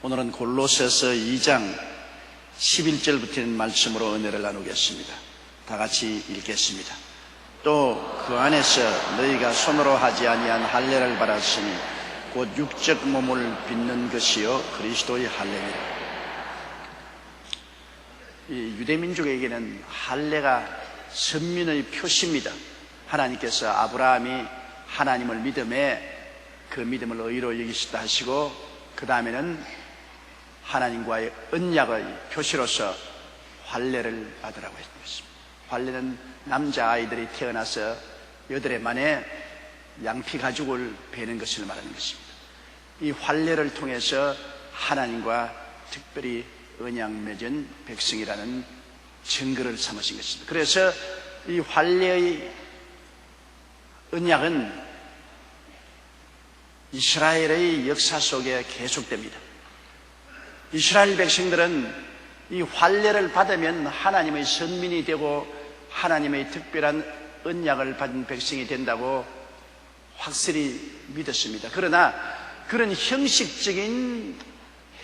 오늘은 골로새서 2장 11절부터 있는 말씀으로 은혜를 나누겠습니다. 다 같이 읽겠습니다. 또 그 안에서 너희가 손으로 하지 아니한 할례를 받았으니 곧 육적 몸을 빚는 것이요 그리스도의 할례니라. 이 유대민족에게는 할례가 선민의 표시입니다. 하나님께서 아브라함이 하나님을 믿음에 그 믿음을 의로 여기시다 하시고, 그 다음에는 하나님과의 언약의 표시로서 할례를 받으라고 했습니다. 할례는 남자아이들이 태어나서 8해 만에 양피 가죽을 베는 것을 말하는 것입니다. 이 할례를 통해서 하나님과 특별히 언약 맺은 백성이라는 증거를 삼으신 것입니다. 그래서 이 할례의 언약은 이스라엘의 역사 속에 계속됩니다. 이스라엘 백성들은 이 할례를 받으면 하나님의 선민이 되고 하나님의 특별한 언약을 받은 백성이 된다고 확실히 믿었습니다. 그러나 그런 형식적인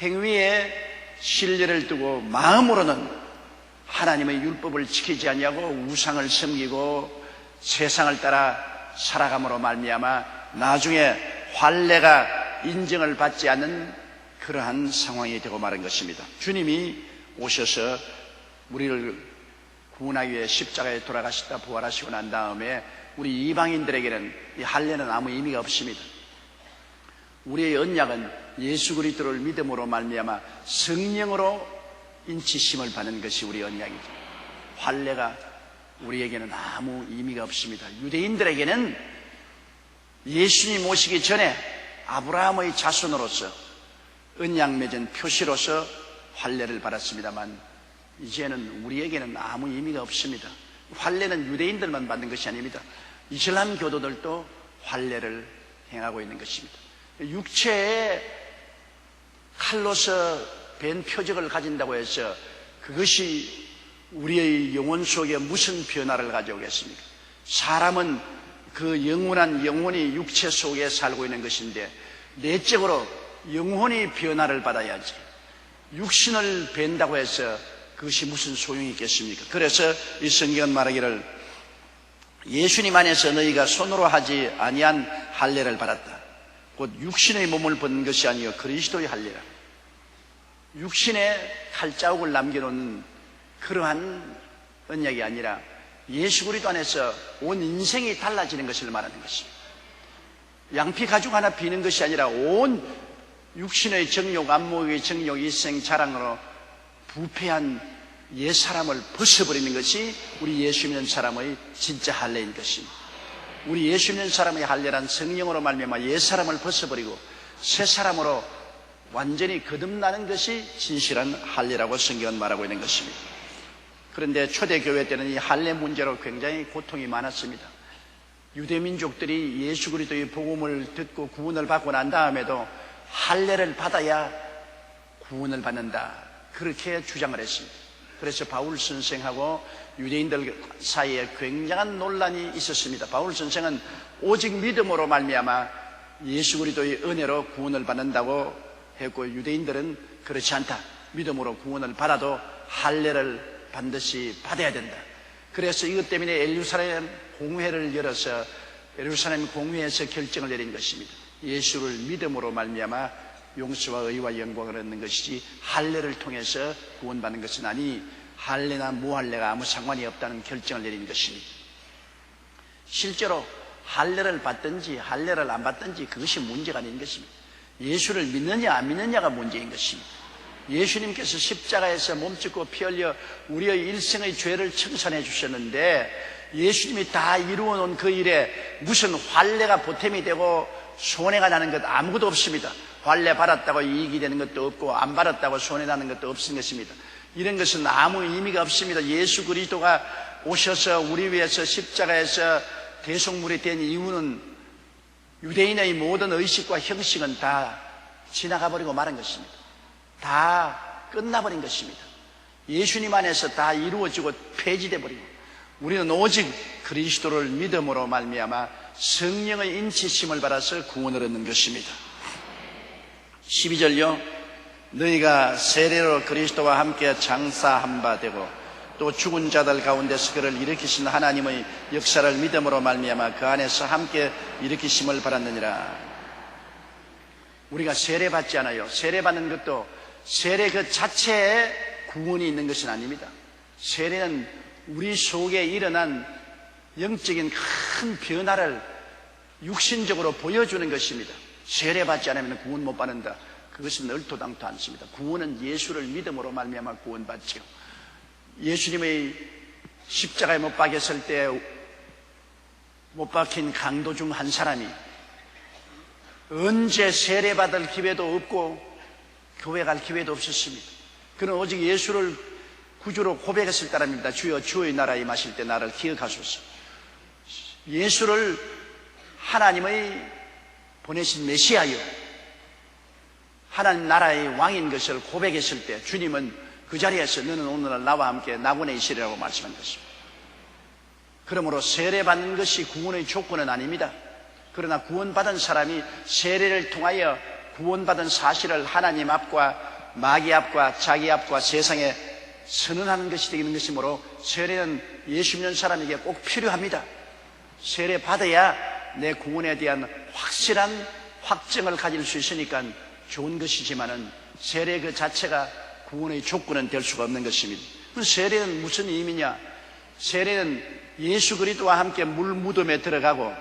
행위에 신뢰를 두고 마음으로는 하나님의 율법을 지키지 아니하고 우상을 섬기고 세상을 따라 살아감으로 말미암아 나중에 할례가 인정을 받지 않는 그러한 상황이 되고 말은 것입니다. 주님이 오셔서 우리를 구원하기 위해 십자가에 돌아가시다 부활하시고 난 다음에 우리 이방인들에게는 이 할례는 아무 의미가 없습니다. 우리의 언약은 예수 그리스도를 믿음으로 말미암아 성령으로 인치심을 받는 것이 우리의 언약이죠. 할례가 우리에게는 아무 의미가 없습니다. 유대인들에게는 예수님 오시기 전에 아브라함의 자손으로서 언약 맺은 표시로서 할례를 받았습니다만 이제는 우리에게는 아무 의미가 없습니다. 할례는 유대인들만 받는 것이 아닙니다. 이슬람 교도들도 할례를 행하고 있는 것입니다. 육체에 칼로서 벤 표적을 가진다고 해서 그것이 우리의 영혼 속에 무슨 변화를 가져오겠습니까? 사람은 그 영원한 영혼이 육체 속에 살고 있는 것인데 내적으로 영혼이 변화를 받아야지 육신을 벤다고 해서 그것이 무슨 소용이 있겠습니까? 그래서 이 성경은 말하기를 예수님 안에서 너희가 손으로 하지 아니한 할례를 받았다. 곧 육신의 몸을 벗는 것이 아니요 그리스도의 할례라. 육신에 칼자국을 남겨놓는 그러한 언약이 아니라 예수 그리스도 안에서 온 인생이 달라지는 것을 말하는 것입니다. 양피 가죽 하나 비는 것이 아니라 온 육신의 정욕, 안목의 정욕, 일생 자랑으로 부패한 옛사람을 벗어버리는 것이 우리 예수 믿는 사람의 진짜 할례인 것입니다. 우리 예수 믿는 사람의 할례란 성령으로 말미암아 옛사람을 벗어버리고 새 사람으로 완전히 거듭나는 것이 진실한 할례라고 성경은 말하고 있는 것입니다. 그런데 초대교회 때는 이 할례 문제로 굉장히 고통이 많았습니다. 유대민족들이 예수 그리스도의 복음을 듣고 구원을 받고 난 다음에도 할례를 받아야 구원을 받는다, 그렇게 주장을 했습니다. 그래서 바울 선생하고 유대인들 사이에 굉장한 논란이 있었습니다. 바울 선생은 오직 믿음으로 말미암아 예수 그리스도의 은혜로 구원을 받는다고 했고, 유대인들은 그렇지 않다, 믿음으로 구원을 받아도 할례를 반드시 받아야 된다. 그래서 이것 때문에 예루살렘 공회를 열어서 예루살렘 공회에서 결정을 내린 것입니다. 예수를 믿음으로 말미암아 용서와 의와 영광을 얻는 것이지 할례를 통해서 구원받는 것은 아니 할례나 무할례가 아무 상관이 없다는 결정을 내린 것입니다. 실제로 할례를 받든지 할례를 안 받든지 그것이 문제가 아닌 것입니다. 예수를 믿느냐 안 믿느냐가 문제인 것입니다. 예수님께서 십자가에서 몸짓고 피 흘려 우리의 일생의 죄를 청산해 주셨는데 예수님이 다 이루어 놓은 그 일에 무슨 할례가 보탬이 되고 손해가 나는 것 아무것도 없습니다. 할례 받았다고 이익이 되는 것도 없고 안 받았다고 손해나는 것도 없는 것입니다. 이런 것은 아무 의미가 없습니다. 예수 그리스도가 오셔서 우리 위해서 십자가에서 대속물이 된 이유는 유대인의 모든 의식과 형식은 다 지나가 버리고 마른 것입니다. 다 끝나버린 것입니다. 예수님 안에서 다 이루어지고 폐지돼 버리고 우리는 오직 그리스도를 믿음으로 말미암아 성령의 인치심을 받아서 구원을 얻는 것입니다. 12절요. 너희가 세례로 그리스도와 함께 장사한 바 되고 또 죽은 자들 가운데서 그를 일으키신 하나님의 역사를 믿음으로 말미암아 그 안에서 함께 일으키심을 받았느니라. 우리가 세례받지 않아요. 세례받는 것도 세례 그 자체에 구원이 있는 것은 아닙니다. 세례는 우리 속에 일어난 영적인 큰 변화를 육신적으로 보여주는 것입니다. 세례받지 않으면 구원 못 받는다. 그것은 얼토당토 않습니다. 구원은 예수를 믿음으로 말미암아 구원받지요. 예수님의 십자가에 못 박였을 때 못 박힌 강도 중 한 사람이 언제 세례받을 기회도 없고 교회 갈 기회도 없었습니다. 그는 오직 예수를 구주로 고백했을 따름입니다. 주여 주의 나라에 임하실 때 나를 기억하소서. 예수를 하나님의 보내신 메시아요, 하나님 나라의 왕인 것을 고백했을 때 주님은 그 자리에서 너는 오늘날 나와 함께 낙원에 있으리라고 말씀한 것입니다. 그러므로 세례받는 것이 구원의 조건은 아닙니다. 그러나 구원받은 사람이 세례를 통하여 구원받은 사실을 하나님 앞과 마귀 앞과 자기 앞과 세상에 선언하는 것이 되는 것이므로 세례는 예수 믿는 사람에게 꼭 필요합니다. 세례 받아야 내 구원에 대한 확실한 확증을 가질 수 있으니까 좋은 것이지만은 세례 그 자체가 구원의 조건은 될 수가 없는 것입니다. 세례는 무슨 의미냐? 세례는 예수 그리스도와 함께 물 무덤에 들어가고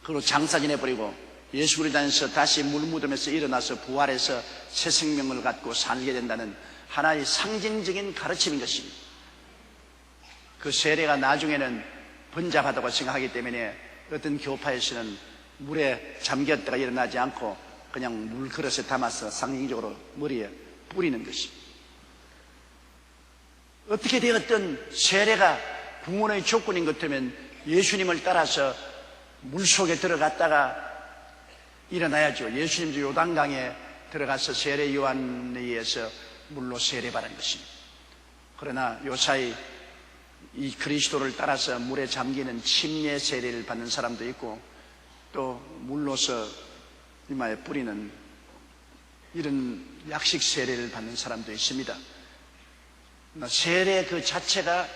그리고 장사 지내버리고 예수 그리스도 안에서 다시 물 무덤에서 일어나서 부활해서 새 생명을 갖고 살게 된다는 하나의 상징적인 가르침인 것입니다. 그 세례가 나중에는 번잡하다고 생각하기 때문에 어떤 교파에서는 물에 잠겼다가 일어나지 않고 그냥 물 그릇에 담아서 상징적으로 머리에 뿌리는 것입니다. 어떻게 되었든 세례가 구원의 조건인 것 같으면 예수님을 따라서 물속에 들어갔다가 일어나야죠. 예수님도 요단강에 들어가서 세례 요한에 의해서 물로 세례받은 것입니다. 그러나 요사이 이 그리스도를 따라서 물에 잠기는 침례 세례를 받는 사람도 있고 또 물로서 이마에 뿌리는 이런 약식 세례를 받는 사람도 있습니다. 세례 그 자체가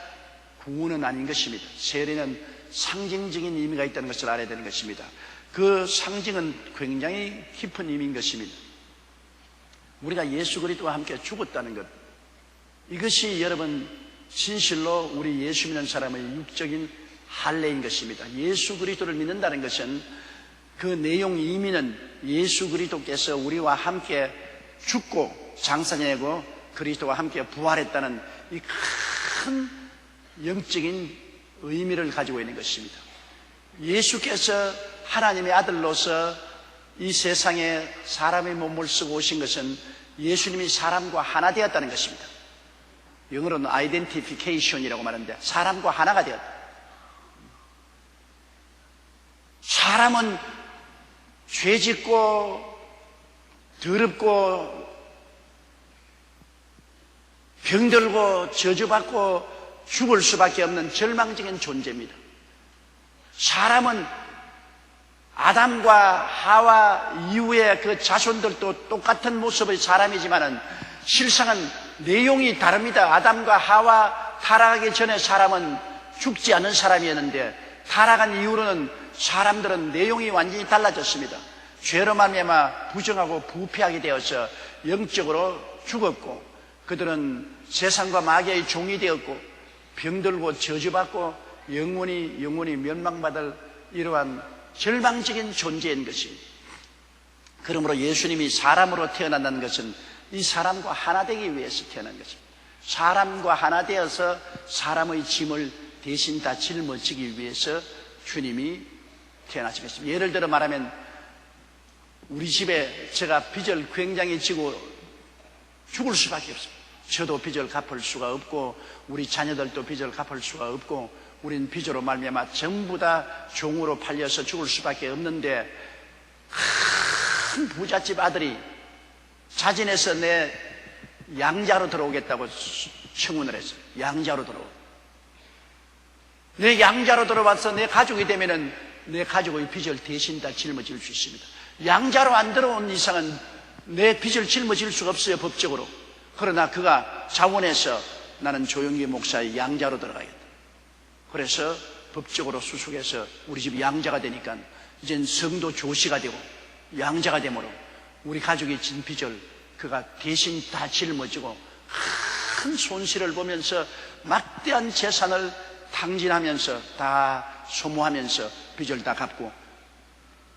구원은 아닌 것입니다. 세례는 상징적인 의미가 있다는 것을 알아야 되는 것입니다. 그 상징은 굉장히 깊은 의미인 것입니다. 우리가 예수 그리스도와 함께 죽었다는 것, 이것이 여러분 진실로 우리 예수 믿는 사람의 육적인 할례인 것입니다. 예수 그리스도를 믿는다는 것은 그 내용 의미는 예수 그리스도께서 우리와 함께 죽고 장사 지내고 그리스도와 함께 부활했다는 이 큰 영적인 의미를 가지고 있는 것입니다. 예수께서 하나님의 아들로서 이 세상에 사람의 몸을 쓰고 오신 것은 예수님이 사람과 하나 되었다는 것입니다. 영어로는 identification이라고 말하는데 사람과 하나가 되었다. 사람은 죄짓고 더럽고 병들고 저주받고 죽을 수밖에 없는 절망적인 존재입니다. 사람은 아담과 하와 이후에 그 자손들도 똑같은 모습의 사람이지만은 실상은 내용이 다릅니다. 아담과 하와 타락하기 전에 사람은 죽지 않은 사람이었는데 타락한 이후로는 사람들은 내용이 완전히 달라졌습니다. 죄로 말미암아 부정하고 부패하게 되어서 영적으로 죽었고 그들은 세상과 마귀의 종이 되었고 병들고 저주받고 영원히 멸망받을 이러한 절망적인 존재인 것입니다. 그러므로 예수님이 사람으로 태어난다는 것은 이 사람과 하나 되기 위해서 태어난 것입니다. 사람과 하나 되어서 사람의 짐을 대신 다 짊어지기 위해서 주님이 태어나신 것입니다. 예를 들어 말하면 우리 집에 제가 빚을 굉장히 지고 죽을 수밖에 없습니다. 저도 빚을 갚을 수가 없고 우리 자녀들도 빚을 갚을 수가 없고 우린 빚으로 말미암아 전부 다 종으로 팔려서 죽을 수밖에 없는데 큰 부잣집 아들이 자진해서 내 양자로 들어오겠다고 청혼을 했어요. 양자로 들어오. 내 양자로 들어와서 내 가족이 되면은 내 가족의 빚을 대신 다 짊어질 수 있습니다. 양자로 안 들어온 이상은 내 빚을 짊어질 수가 없어요, 법적으로. 그러나 그가 자원해서 나는 조용기 목사의 양자로 들어가겠다. 그래서 법적으로 수속해서 우리 집 양자가 되니까 이젠 성도 조씨가 되고 양자가 되므로 우리 가족이 진 빚을 그가 대신 다 짊어지고 큰 손실을 보면서 막대한 재산을 탕진하면서 다 소모하면서 빚을 다 갚고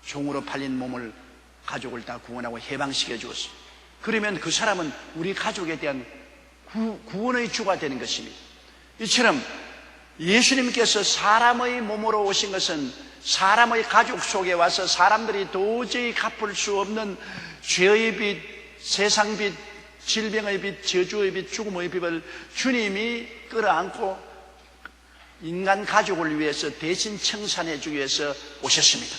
종으로 팔린 몸을 가족을 다 구원하고 해방시켜 주었습니다. 그러면 그 사람은 우리 가족에 대한 구원의 주가 되는 것입니다. 이처럼 예수님께서 사람의 몸으로 오신 것은 사람의 가족 속에 와서 사람들이 도저히 갚을 수 없는 죄의 빚, 세상 빚, 질병의 빚, 저주의 빚, 죽음의 빚을 주님이 끌어안고 인간 가족을 위해서 대신 청산해 주기 위해서 오셨습니다.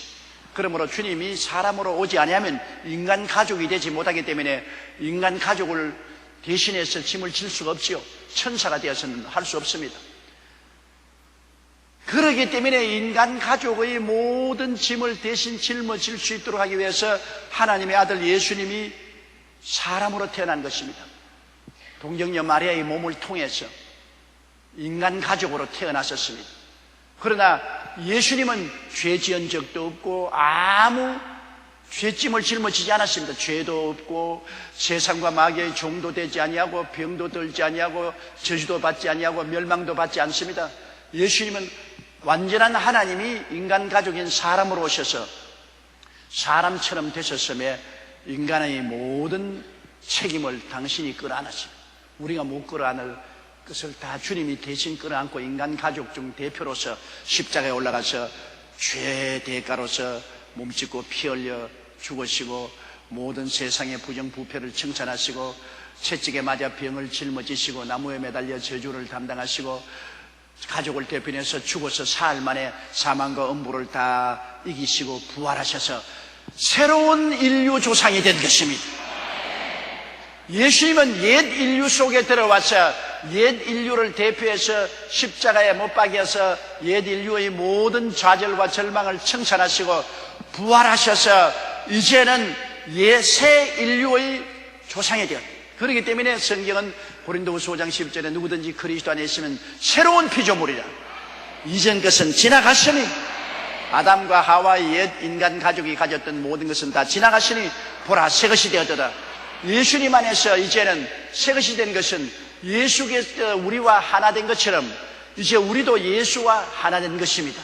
그러므로 주님이 사람으로 오지 아니하면 인간 가족이 되지 못하기 때문에 인간 가족을 대신해서 짐을 질 수가 없지요. 천사가 되어서는 할 수 없습니다. 그러기 때문에 인간 가족의 모든 짐을 대신 짊어질 수 있도록 하기 위해서 하나님의 아들 예수님이 사람으로 태어난 것입니다. 동정녀 마리아의 몸을 통해서 인간 가족으로 태어났었습니다. 그러나 예수님은 죄 지은 적도 없고 아무 죄짐을 짊어지지 않았습니다. 죄도 없고 세상과 마귀의 종도 되지 아니하고 병도 들지 아니하고 저주도 받지 아니하고 멸망도 받지 않습니다. 예수님은 완전한 하나님이 인간 가족인 사람으로 오셔서 사람처럼 되셨음에 인간의 모든 책임을 당신이 끌어안으십니다. 우리가 못 끌어안을 것을 다 주님이 대신 끌어안고 인간 가족 중 대표로서 십자가에 올라가서 죄의 대가로서 몸짓고 피 흘려 죽으시고 모든 세상의 부정부패를 청산하시고 채찍에 맞아 병을 짊어지시고 나무에 매달려 저주를 담당하시고 가족을 대표해서 죽어서 사흘 만에 사망과 음부를 다 이기시고 부활하셔서 새로운 인류 조상이 된 것입니다. 예수님은 옛 인류 속에 들어와서 옛 인류를 대표해서 십자가에 못 박여서 옛 인류의 모든 좌절과 절망을 청산하시고 부활하셔서 이제는 새 인류의 조상이 되었다. 그렇기 때문에 성경은 고린도후서 5장 10절에 누구든지 그리스도 안에 있으면 새로운 피조물이라. 이전 것은 지나갔으니 아담과 하와의 옛 인간 가족이 가졌던 모든 것은 다 지나갔으니 보라 새 것이 되었도다. 예수님 안에서 이제는 새 것이 된 것은 예수께서 우리와 하나 된 것처럼 이제 우리도 예수와 하나 된 것입니다.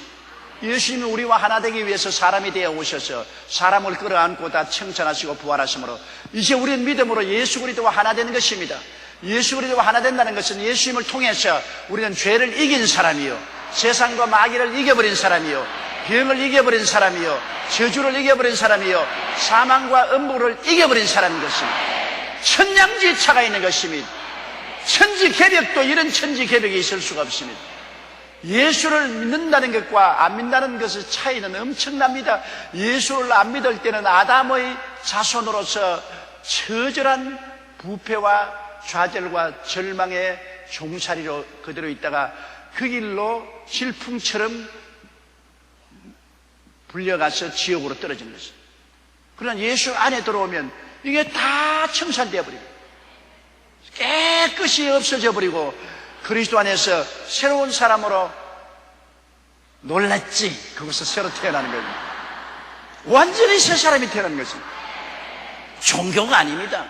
예수님이 우리와 하나 되기 위해서 사람이 되어 오셔서 사람을 끌어안고 다 청산하시고 부활하심으로 이제 우리는 믿음으로 예수 그리스도와 하나 되는 것입니다. 예수 그리스도와 하나 된다는 것은 예수님을 통해서 우리는 죄를 이긴 사람이요, 세상과 마귀를 이겨버린 사람이요, 병을 이겨버린 사람이요, 저주를 이겨버린 사람이요, 사망과 음부를 이겨버린 사람인 것입니다. 천냥지차가 있는 것입니다. 천지개벽도 이런 천지개벽이 있을 수가 없습니다. 예수를 믿는다는 것과 안 믿는다는 것의 차이는 엄청납니다. 예수를 안 믿을 때는 아담의 자손으로서 처절한 부패와 좌절과 절망의 종살이로 그대로 있다가 그 길로 질풍처럼 불려가서 지옥으로 떨어지는 것입니다. 그러나 예수 안에 들어오면 이게 다 청산되어 버리고 깨끗이 없어져 버리고 그리스도 안에서 새로운 사람으로 놀랐지. 그것을 새로 태어나는 겁니다. 완전히 새 사람이 태어나는 것입니다. 종교가 아닙니다.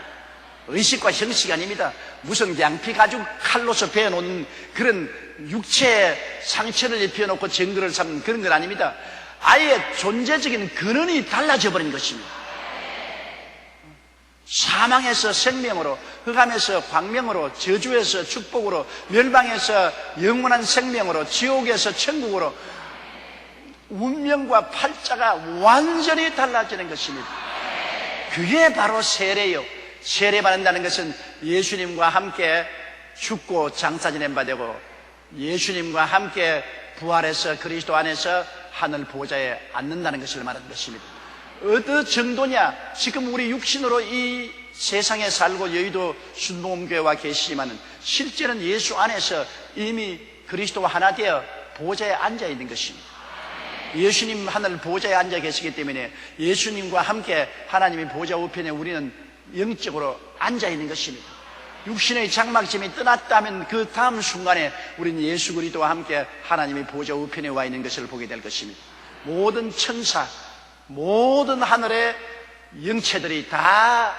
의식과 형식이 아닙니다. 무슨 양피 가죽 칼로서 베어놓은 그런 육체의 상처를 입혀놓고 증거를 삼는 그런 건 아닙니다. 아예 존재적인 근원이 달라져 버린 것입니다. 사망에서 생명으로, 흑암에서 광명으로, 저주에서 축복으로, 멸망에서 영원한 생명으로, 지옥에서 천국으로 운명과 팔자가 완전히 달라지는 것입니다. 그게 바로 세례요. 세례받는다는 것은 예수님과 함께 죽고 장사지낸 바 되고 예수님과 함께 부활해서 그리스도 안에서 하늘 보좌에 앉는다는 것을 말하는 것입니다. 어느 정도냐? 지금 우리 육신으로 이 세상에 살고 여의도 순복음교회와 계시지만은 실제는 예수 안에서 이미 그리스도와 하나 되어 보좌에 앉아 있는 것입니다. 예수님 하늘 보좌에 앉아 계시기 때문에 예수님과 함께 하나님의 보좌 우편에 우리는 영적으로 앉아있는 것입니다. 육신의 장막짐이 떠났다면 그 다음 순간에 우리는 예수 그리스도와 함께 하나님의 보좌 우편에 와 있는 것을 보게 될 것입니다. 모든 천사, 모든 하늘의 영체들이 다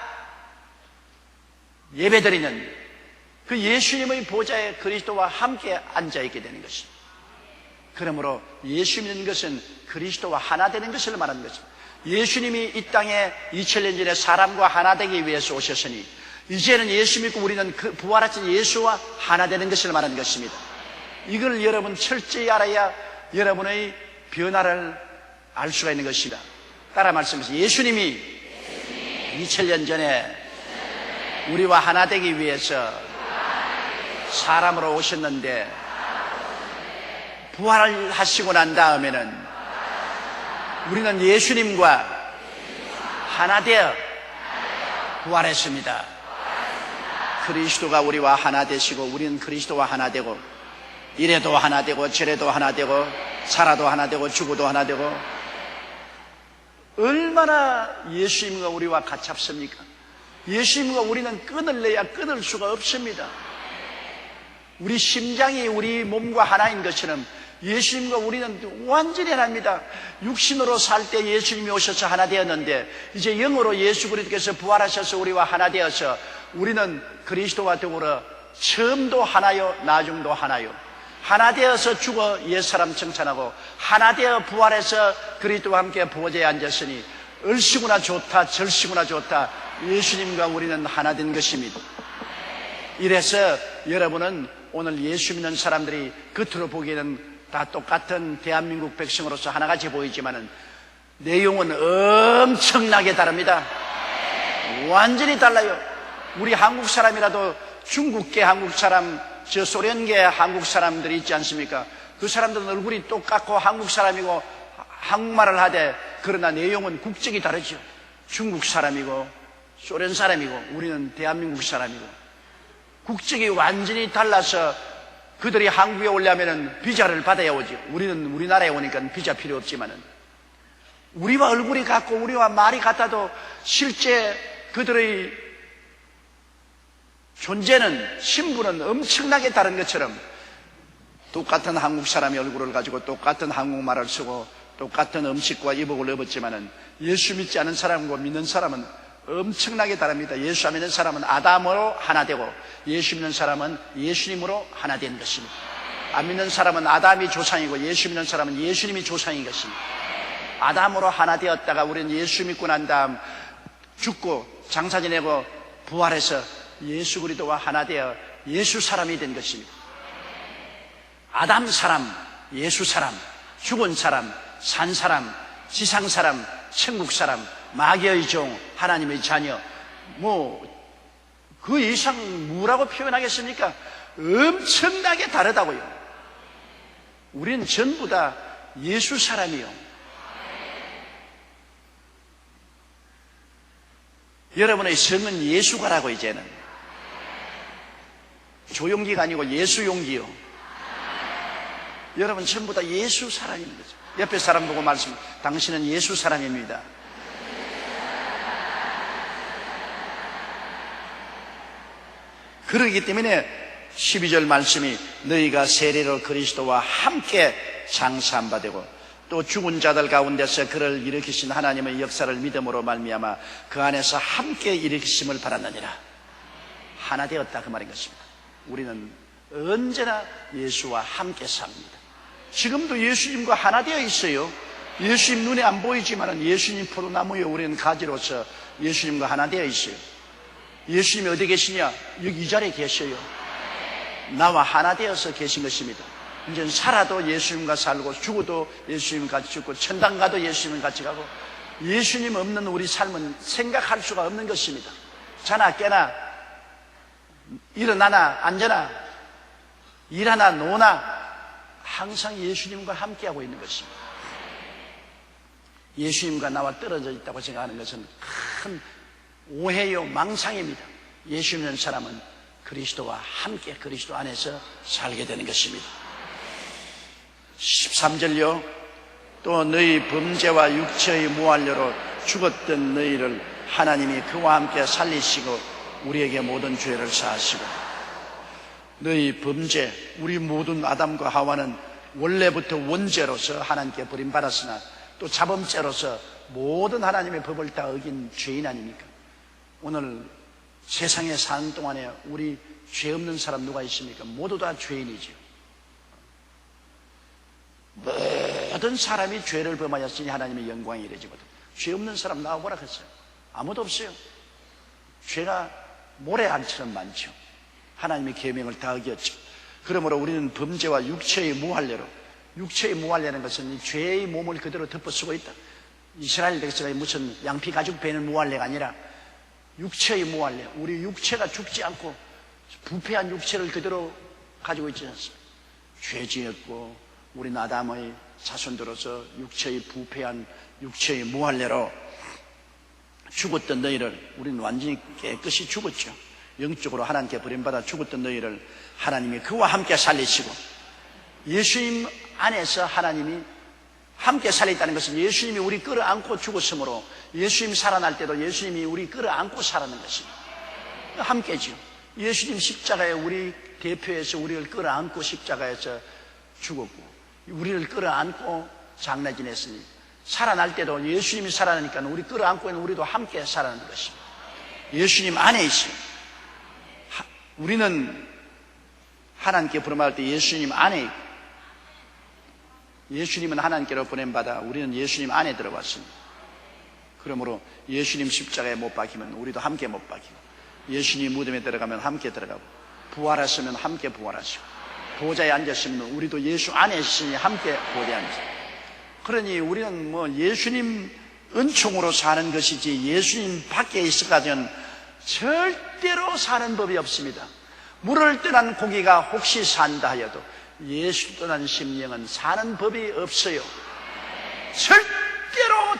예배드리는 그 예수님의 보좌에 그리스도와 함께 앉아있게 되는 것입니다. 그러므로 예수 믿는 것은 그리스도와 하나 되는 것을 말하는 것입니다. 예수님이 이 땅에 2000년 전에 사람과 하나 되기 위해서 오셨으니 이제는 예수 믿고 우리는 그 부활하신 예수와 하나 되는 것을 말하는 것입니다. 이걸 여러분 철저히 알아야 여러분의 변화를 알 수가 있는 것입니다. 따라 말씀하세요. 예수님이 2000년 전에 우리와 하나 되기 위해서 사람으로 오셨는데 부활하시고 난 다음에는 우리는 예수님과 하나 되어 부활했습니다. 그리스도가 우리와 하나 되시고 우리는 그리스도와 하나 되고 이래도 하나 되고 저래도 하나 되고 살아도 하나 되고 죽어도 하나 되고 얼마나 예수님과 우리와 가깝습니까? 예수님과 우리는 끈을 내야 끊을 수가 없습니다. 우리 심장이 우리 몸과 하나인 것처럼 예수님과 우리는 완전히 하나입니다. 육신으로 살 때 예수님이 오셔서 하나 되었는데 이제 영으로 예수 그리스도께서 부활하셔서 우리와 하나 되어서 우리는 그리스도와 더불어 처음도 하나요 나중도 하나요. 하나 되어서 죽어 옛사람 칭찬하고 하나 되어 부활해서 그리스도와 함께 보좌에 앉았으니 얼씨구나 좋다 절씨구나 좋다. 예수님과 우리는 하나 된 것입니다. 이래서 여러분은 오늘 예수 믿는 사람들이 겉으로 보기에는 다 똑같은 대한민국 백성으로서 하나같이 보이지만은 내용은 엄청나게 다릅니다. 완전히 달라요. 우리 한국 사람이라도 중국계 한국 사람, 저 소련계 한국 사람들이 있지 않습니까? 그 사람들은 얼굴이 똑같고 한국 사람이고 한국말을 하되 그러나 내용은 국적이 다르죠. 중국 사람이고 소련 사람이고 우리는 대한민국 사람이고 국적이 완전히 달라서 그들이 한국에 오려면 비자를 받아야 오죠. 우리는 우리나라에 오니까 비자 필요 없지만은 우리와 얼굴이 같고 우리와 말이 같아도 실제 그들의 존재는 신분은 엄청나게 다른 것처럼 똑같은 한국 사람의 얼굴을 가지고 똑같은 한국말을 쓰고 똑같은 음식과 이복을 입었지만은 예수 믿지 않은 사람과 믿는 사람은 엄청나게 다릅니다. 예수 믿는 사람은 아담으로 하나 되고 예수 믿는 사람은 예수님으로 하나 된 것입니다. 안 믿는 사람은 아담이 조상이고 예수 믿는 사람은 예수님이 조상인 것입니다. 아담으로 하나 되었다가 우리는 예수 믿고 난 다음 죽고 장사 지내고 부활해서 예수 그리스도와 하나 되어 예수 사람이 된 것입니다. 아담 사람, 예수 사람, 죽은 사람, 산 사람, 지상 사람, 천국 사람, 마귀의 종, 하나님의 자녀, 그 이상 뭐라고 표현하겠습니까? 엄청나게 다르다고요. 우리는 전부 다 예수 사람이요. 여러분의 성은 예수가라고 이제는. 조용기가 아니고 예수용기요. 여러분 전부 다 예수 사람인 거죠. 옆에 사람 보고 말씀, 당신은 예수 사람입니다. 그렇기 때문에 12절 말씀이 너희가 세례로 그리스도와 함께 장사한 바 되고 또 죽은 자들 가운데서 그를 일으키신 하나님의 역사를 믿음으로 말미암아 그 안에서 함께 일으키심을 바랐느니라. 하나 되었다 그 말인 것입니다. 우리는 언제나 예수와 함께 삽니다. 지금도 예수님과 하나 되어 있어요. 예수님 눈에 안 보이지만 예수님 포도나무에 우리는 가지로서 예수님과 하나 되어 있어요. 예수님이 어디 계시냐? 여기 이 자리에 계셔요. 나와 하나 되어서 계신 것입니다. 이제는 살아도 예수님과 살고 죽어도 예수님 같이 죽고 천당 가도 예수님 같이 가고 예수님 없는 우리 삶은 생각할 수가 없는 것입니다. 자나 깨나 일어나나 앉아나 일하나 노나 항상 예수님과 함께하고 있는 것입니다. 예수님과 나와 떨어져 있다고 생각하는 것은 큰 오해요 망상입니다. 예수 믿는 사람은 그리스도와 함께 그리스도 안에서 살게 되는 것입니다. 13절요. 또 너희 범죄와 육체의 무한료로 죽었던 너희를 하나님이 그와 함께 살리시고 우리에게 모든 죄를 사하시고, 너희 범죄, 우리 모든 아담과 하와는 원래부터 원죄로서 하나님께 버림받았으나 또 자범죄로서 모든 하나님의 법을 다 어긴 죄인 아닙니까? 오늘 세상에 사는 동안에 우리 죄 없는 사람 누가 있습니까? 모두 다 죄인이지요. 모든 사람이 죄를 범하였으니 하나님의 영광이 이루어지거든. 죄 없는 사람 나와보라 했어요. 아무도 없어요. 죄가 모래알처럼 많죠. 하나님의 계명을 다 어겼죠. 그러므로 우리는 범죄와 육체의 무할례로, 육체의 무할례라는 것은 죄의 몸을 그대로 덮어쓰고 있다. 이스라엘 백성의 무슨 양피 가죽 베는 무할례가 아니라 육체의 무할례, 우리 육체가 죽지 않고 부패한 육체를 그대로 가지고 있지 않습니까? 죄 지었고 우리는 아담의 자손들로서 육체의 부패한 육체의 무할례로 죽었던 너희를, 우리는 완전히 깨끗이 죽었죠. 영적으로 하나님께 버림받아 죽었던 너희를 하나님이 그와 함께 살리시고, 예수님 안에서 하나님이 함께 살렸다는 것은 예수님이 우리 끌어안고 죽었으므로 예수님 살아날 때도 예수님이 우리 끌어안고 살아난 것입니다. 함께죠. 예수님 십자가에 우리 대표해서 우리를 끌어안고 십자가에서 죽었고 우리를 끌어안고 장례 지냈으니 살아날 때도 예수님이 살아나니까 우리 끌어안고 있는 우리도 함께 살아나는 것입니다. 예수님 안에 있어요. 우리는 하나님께 부름받을 때 예수님 안에 있고, 예수님은 하나님께로 보냄받아 우리는 예수님 안에 들어왔습니다. 그러므로 예수님 십자가에 못 박히면 우리도 함께 못 박히고, 예수님 무덤에 들어가면 함께 들어가고, 부활하시면 함께 부활하시고, 보좌에 앉으시면 우리도 예수 안에 있으니 함께 보좌에 앉으시고. 그러니 우리는 예수님 은총으로 사는 것이지 예수님 밖에 있어가지고는 절대로 사는 법이 없습니다. 물을 떠난 고기가 혹시 산다 하여도 예수 떠난 심령은 사는 법이 없어요.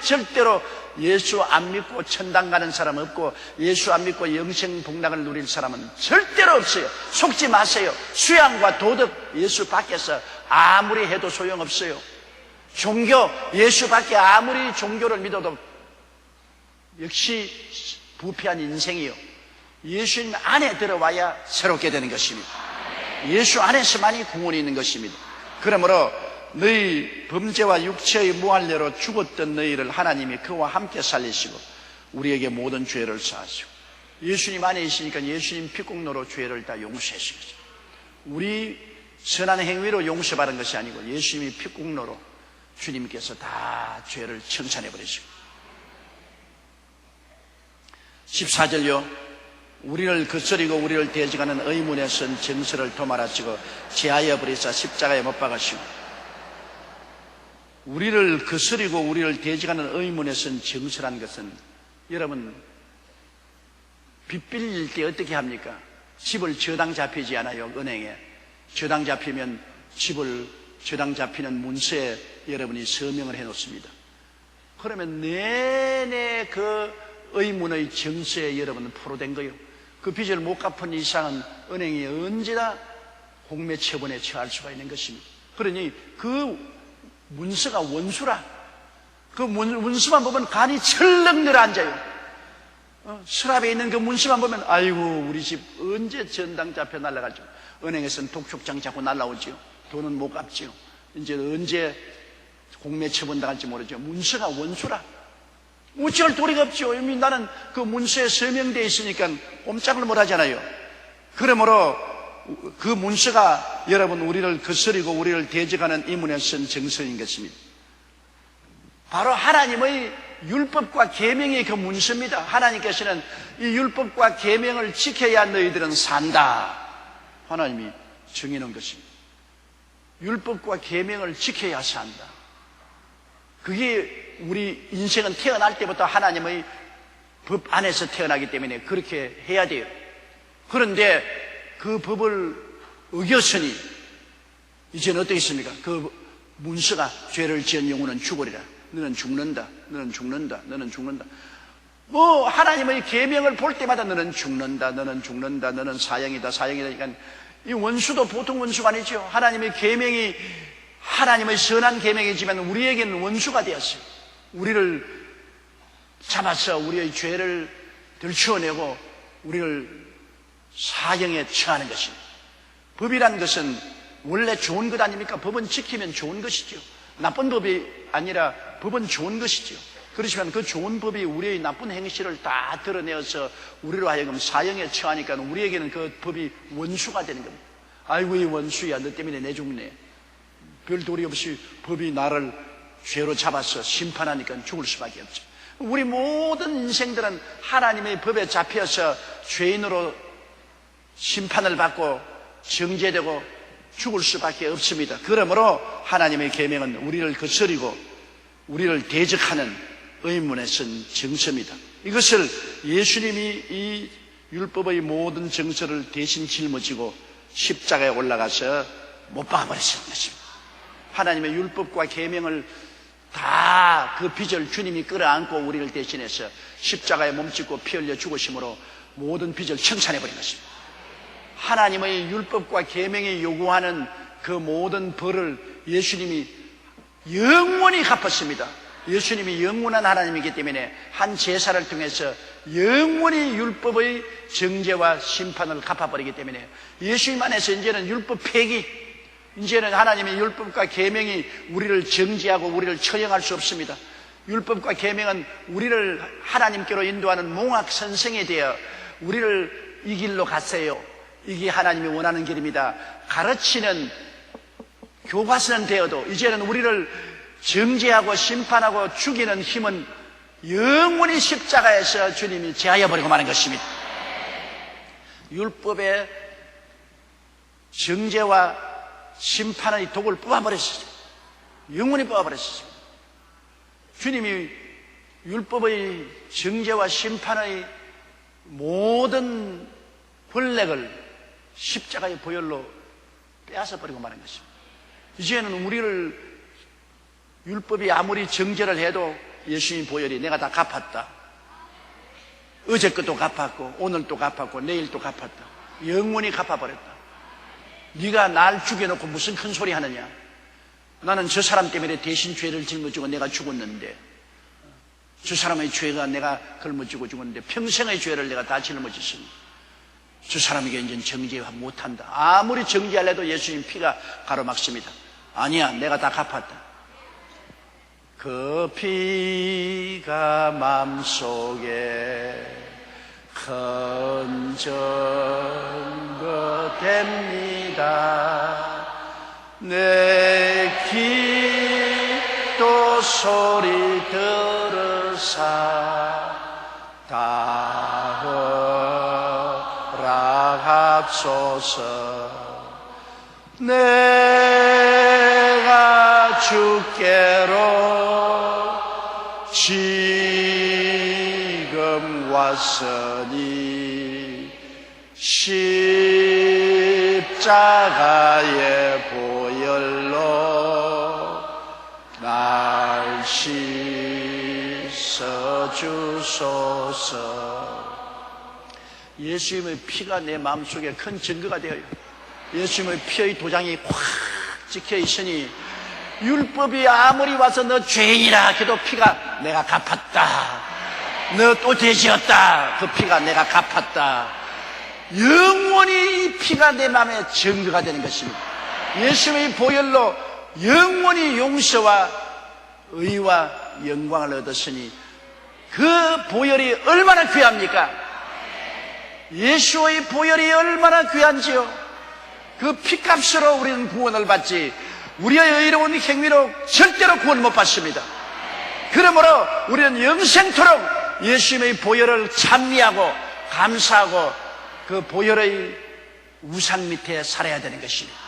절대로 예수 안 믿고 천당 가는 사람 없고, 예수 안 믿고 영생 복락을 누릴 사람은 절대로 없어요. 속지 마세요. 수양과 도덕 예수 밖에서 아무리 해도 소용없어요. 종교 예수 밖에 아무리 종교를 믿어도 역시 부패한 인생이요. 예수님 안에 들어와야 새롭게 되는 것입니다. 예수 안에서만이 구원이 있는 것입니다. 그러므로 너희 범죄와 육체의 무할례로 죽었던 너희를 하나님이 그와 함께 살리시고 우리에게 모든 죄를 사하시고, 예수님 안에 있으니까 예수님 피공로로 죄를 다 용서하신 거죠. 우리 선한 행위로 용서받은 것이 아니고 예수님이 피공로로 주님께서 다 죄를 청산해 버리시고. 14절요. 우리를 거스리고 우리를 대적하는 의문에 선 정서를 도말하시고 제하여 버리사 십자가에 못 박으시고. 우리를 거스리고 우리를 대적하는 의문에 선 정서란 것은, 여러분 빚 빌릴 때 어떻게 합니까? 집을 저당 잡히지 않아요. 은행에 저당 잡히면 집을 저당 잡히는 문서에 여러분이 서명을 해 놓습니다. 그러면 내내 그 의문의 정서에 여러분은 포로된 거예요. 그 빚을 못 갚은 이상은 은행이 언제나 공매 처분에 처할 수가 있는 것입니다. 그러니 그 문서가 원수라. 그 문서만 보면 간이 철렁 내려앉아요. 서랍에 있는 그 문서만 보면 아이고 우리 집 언제 전당 잡혀 날아갈지. 은행에서는 독촉장 잡고 날아오지요. 돈은 못 갚지요. 이제 언제 공매 처분 당할지 모르죠. 문서가 원수라. 어찌할 도리가 없죠. 이미 나는 그 문서에 서명되어 있으니까 꼼짝을 못 하잖아요. 그러므로 그 문서가 여러분 우리를 거스리고 우리를 대적하는 이문에 쓴 정서인 것입니다. 바로 하나님의 율법과 계명이 그 문서입니다. 하나님께서는 이 율법과 계명을 지켜야 너희들은 산다, 하나님이 정해놓은 것입니다. 율법과 계명을 지켜야 산다. 그게 우리 인생은 태어날 때부터 하나님의 법 안에서 태어나기 때문에 그렇게 해야 돼요. 그런데 그 법을 어겼으니 이제는 어떻게 있습니까? 그 문서가 죄를 지은 영혼은 죽으리라. 너는 죽는다. 너는 죽는다. 너는 죽는다. 하나님의 계명을 볼 때마다 너는 죽는다. 너는 죽는다. 너는 사형이다. 사형이다. 그러니까 이 원수도 보통 원수가 아니죠. 하나님의 계명이 하나님의 선한 계명이지만 우리에게는 원수가 되었어요. 우리를 잡아서 우리의 죄를 들추어내고 우리를 사형에 처하는 것입니다. 법이란 것은 원래 좋은 것 아닙니까? 법은 지키면 좋은 것이죠. 나쁜 법이 아니라 법은 좋은 것이죠. 그렇지만 그 좋은 법이 우리의 나쁜 행실을 다 드러내어서 우리로 하여금 사형에 처하니까 우리에게는 그 법이 원수가 되는 겁니다. 아이고 이 원수야, 너 때문에 내 죽네. 별 도리 없이 법이 나를 죄로 잡아서 심판하니까 죽을 수밖에 없죠. 우리 모든 인생들은 하나님의 법에 잡혀서 죄인으로 심판을 받고 정죄되고 죽을 수밖에 없습니다. 그러므로 하나님의 계명은 우리를 거스리고 우리를 대적하는 의문에 쓴 정서입니다. 이것을 예수님이 이 율법의 모든 정서를 대신 짊어지고 십자가에 올라가서 못 박아버리신 것입니다. 하나님의 율법과 계명을 다 그 빚을 주님이 끌어안고 우리를 대신해서 십자가에 몸짓고 피 흘려 죽으심으로 모든 빚을 청산해버린 것입니다. 하나님의 율법과 계명이 요구하는 그 모든 벌을 예수님이 영원히 갚았습니다. 예수님이 영원한 하나님이기 때문에 한 제사를 통해서 영원히 율법의 정죄와 심판을 갚아버리기 때문에 예수님 안에서 이제는 율법 폐기, 이제는 하나님의 율법과 계명이 우리를 정죄하고 우리를 처형할 수 없습니다. 율법과 계명은 우리를 하나님께로 인도하는 몽학 선생이 되어 우리를 이 길로 가세요, 이게 하나님이 원하는 길입니다, 가르치는 교과서는 되어도 이제는 우리를 정죄하고 심판하고 죽이는 힘은 영원히 십자가에서 주님이 제하여버리고 마는 것입니다. 율법의 정죄와 심판의 독을 뽑아버렸습니다. 영원히 뽑아버렸습니다. 주님이 율법의 정죄와 심판의 모든 권력을 십자가의 보혈로 빼앗아버리고 마는 것입니다. 이제는 우리를 율법이 아무리 정죄를 해도 예수님 보혈이 내가 다 갚았다, 어제 것도 갚았고 오늘도 갚았고 내일도 갚았다, 영원히 갚아버렸다. 네가 날 죽여놓고 무슨 큰 소리 하느냐, 나는 저 사람 때문에 대신 죄를 짊어지고 내가 죽었는데, 저 사람의 죄가 내가 걸머지고 죽었는데 평생의 죄를 내가 다 짊어졌으니 저 사람에게 이제 정죄 못한다. 아무리 정죄하려도 예수님 피가 가로막습니다. 아니야, 내가 다 갚았다. 그 피가 마음속에 큰 증거 됩니다. 내 기도 소리 들으사 다 허락합소서. 내가 주께로 지금 왔으니 십자가의 보혈로 날 씻어주소서. 예수님의 피가 내 마음속에 큰 증거가 되어요. 예수님의 피의 도장이 확 찍혀 있으니 율법이 아무리 와서 너 죄인이라 해도 피가 내가 갚았다, 너 또 죄지었다, 그 피가 내가 갚았다, 영원히 이 피가 내 마음에 증거가 되는 것입니다. 예수님의 보혈로 영원히 용서와 의와 영광을 얻었으니 그 보혈이 얼마나 귀합니까? 예수의 보혈이 얼마나 귀한지요. 그 피값으로 우리는 구원을 받지 우리의 의로운 행위로 절대로 구원 못 받습니다. 그러므로 우리는 영생토록 예수님의 보혈을 찬미하고 감사하고 그 보혈의 우상 밑에 살아야 되는 것입니다.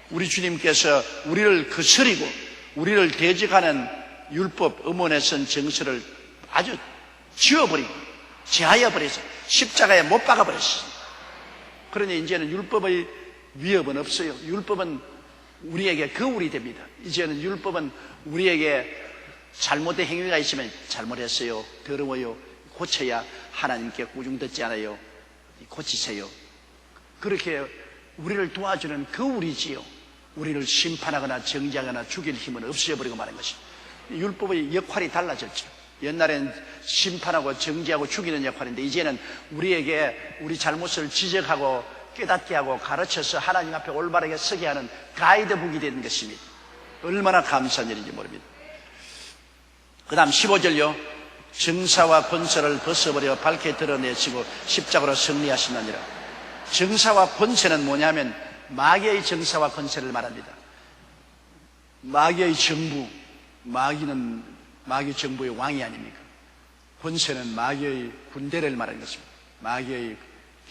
우리 주님께서 우리를 거스리고 우리를 대적하는 율법 음원에 쓴 정서를 아주 지워버리고 제하여버려서 십자가에 못 박아버렸습니다. 그러니 이제는 율법의 위협은 없어요. 율법은 우리에게 거울이 됩니다. 이제는 율법은 우리에게 잘못된 행위가 있으면 잘못했어요, 더러워요, 고쳐야 하나님께 꾸중 듣지 않아요, 고치세요. 그렇게 우리를 도와주는 거울이지요. 우리를 심판하거나 정죄하거나 죽일 힘은 없어져버리고 마는 것입니다. 율법의 역할이 달라졌죠. 옛날엔 심판하고 정죄하고 죽이는 역할인데 이제는 우리에게 우리 잘못을 지적하고 깨닫게 하고 가르쳐서 하나님 앞에 올바르게 서게 하는 가이드북이 되는 것입니다. 얼마나 감사한 일인지 모릅니다. 그 다음 15절요. 정사와 권세를 벗어버려 밝게 드러내시고 십자가로 승리하시느니라. 정사와 권세는 뭐냐면 마귀의 정사와 권세를 말합니다. 마귀의 정부, 마귀는 마귀 정부의 왕이 아닙니까? 권세는 마귀의 군대를 말하는 것입니다. 마귀의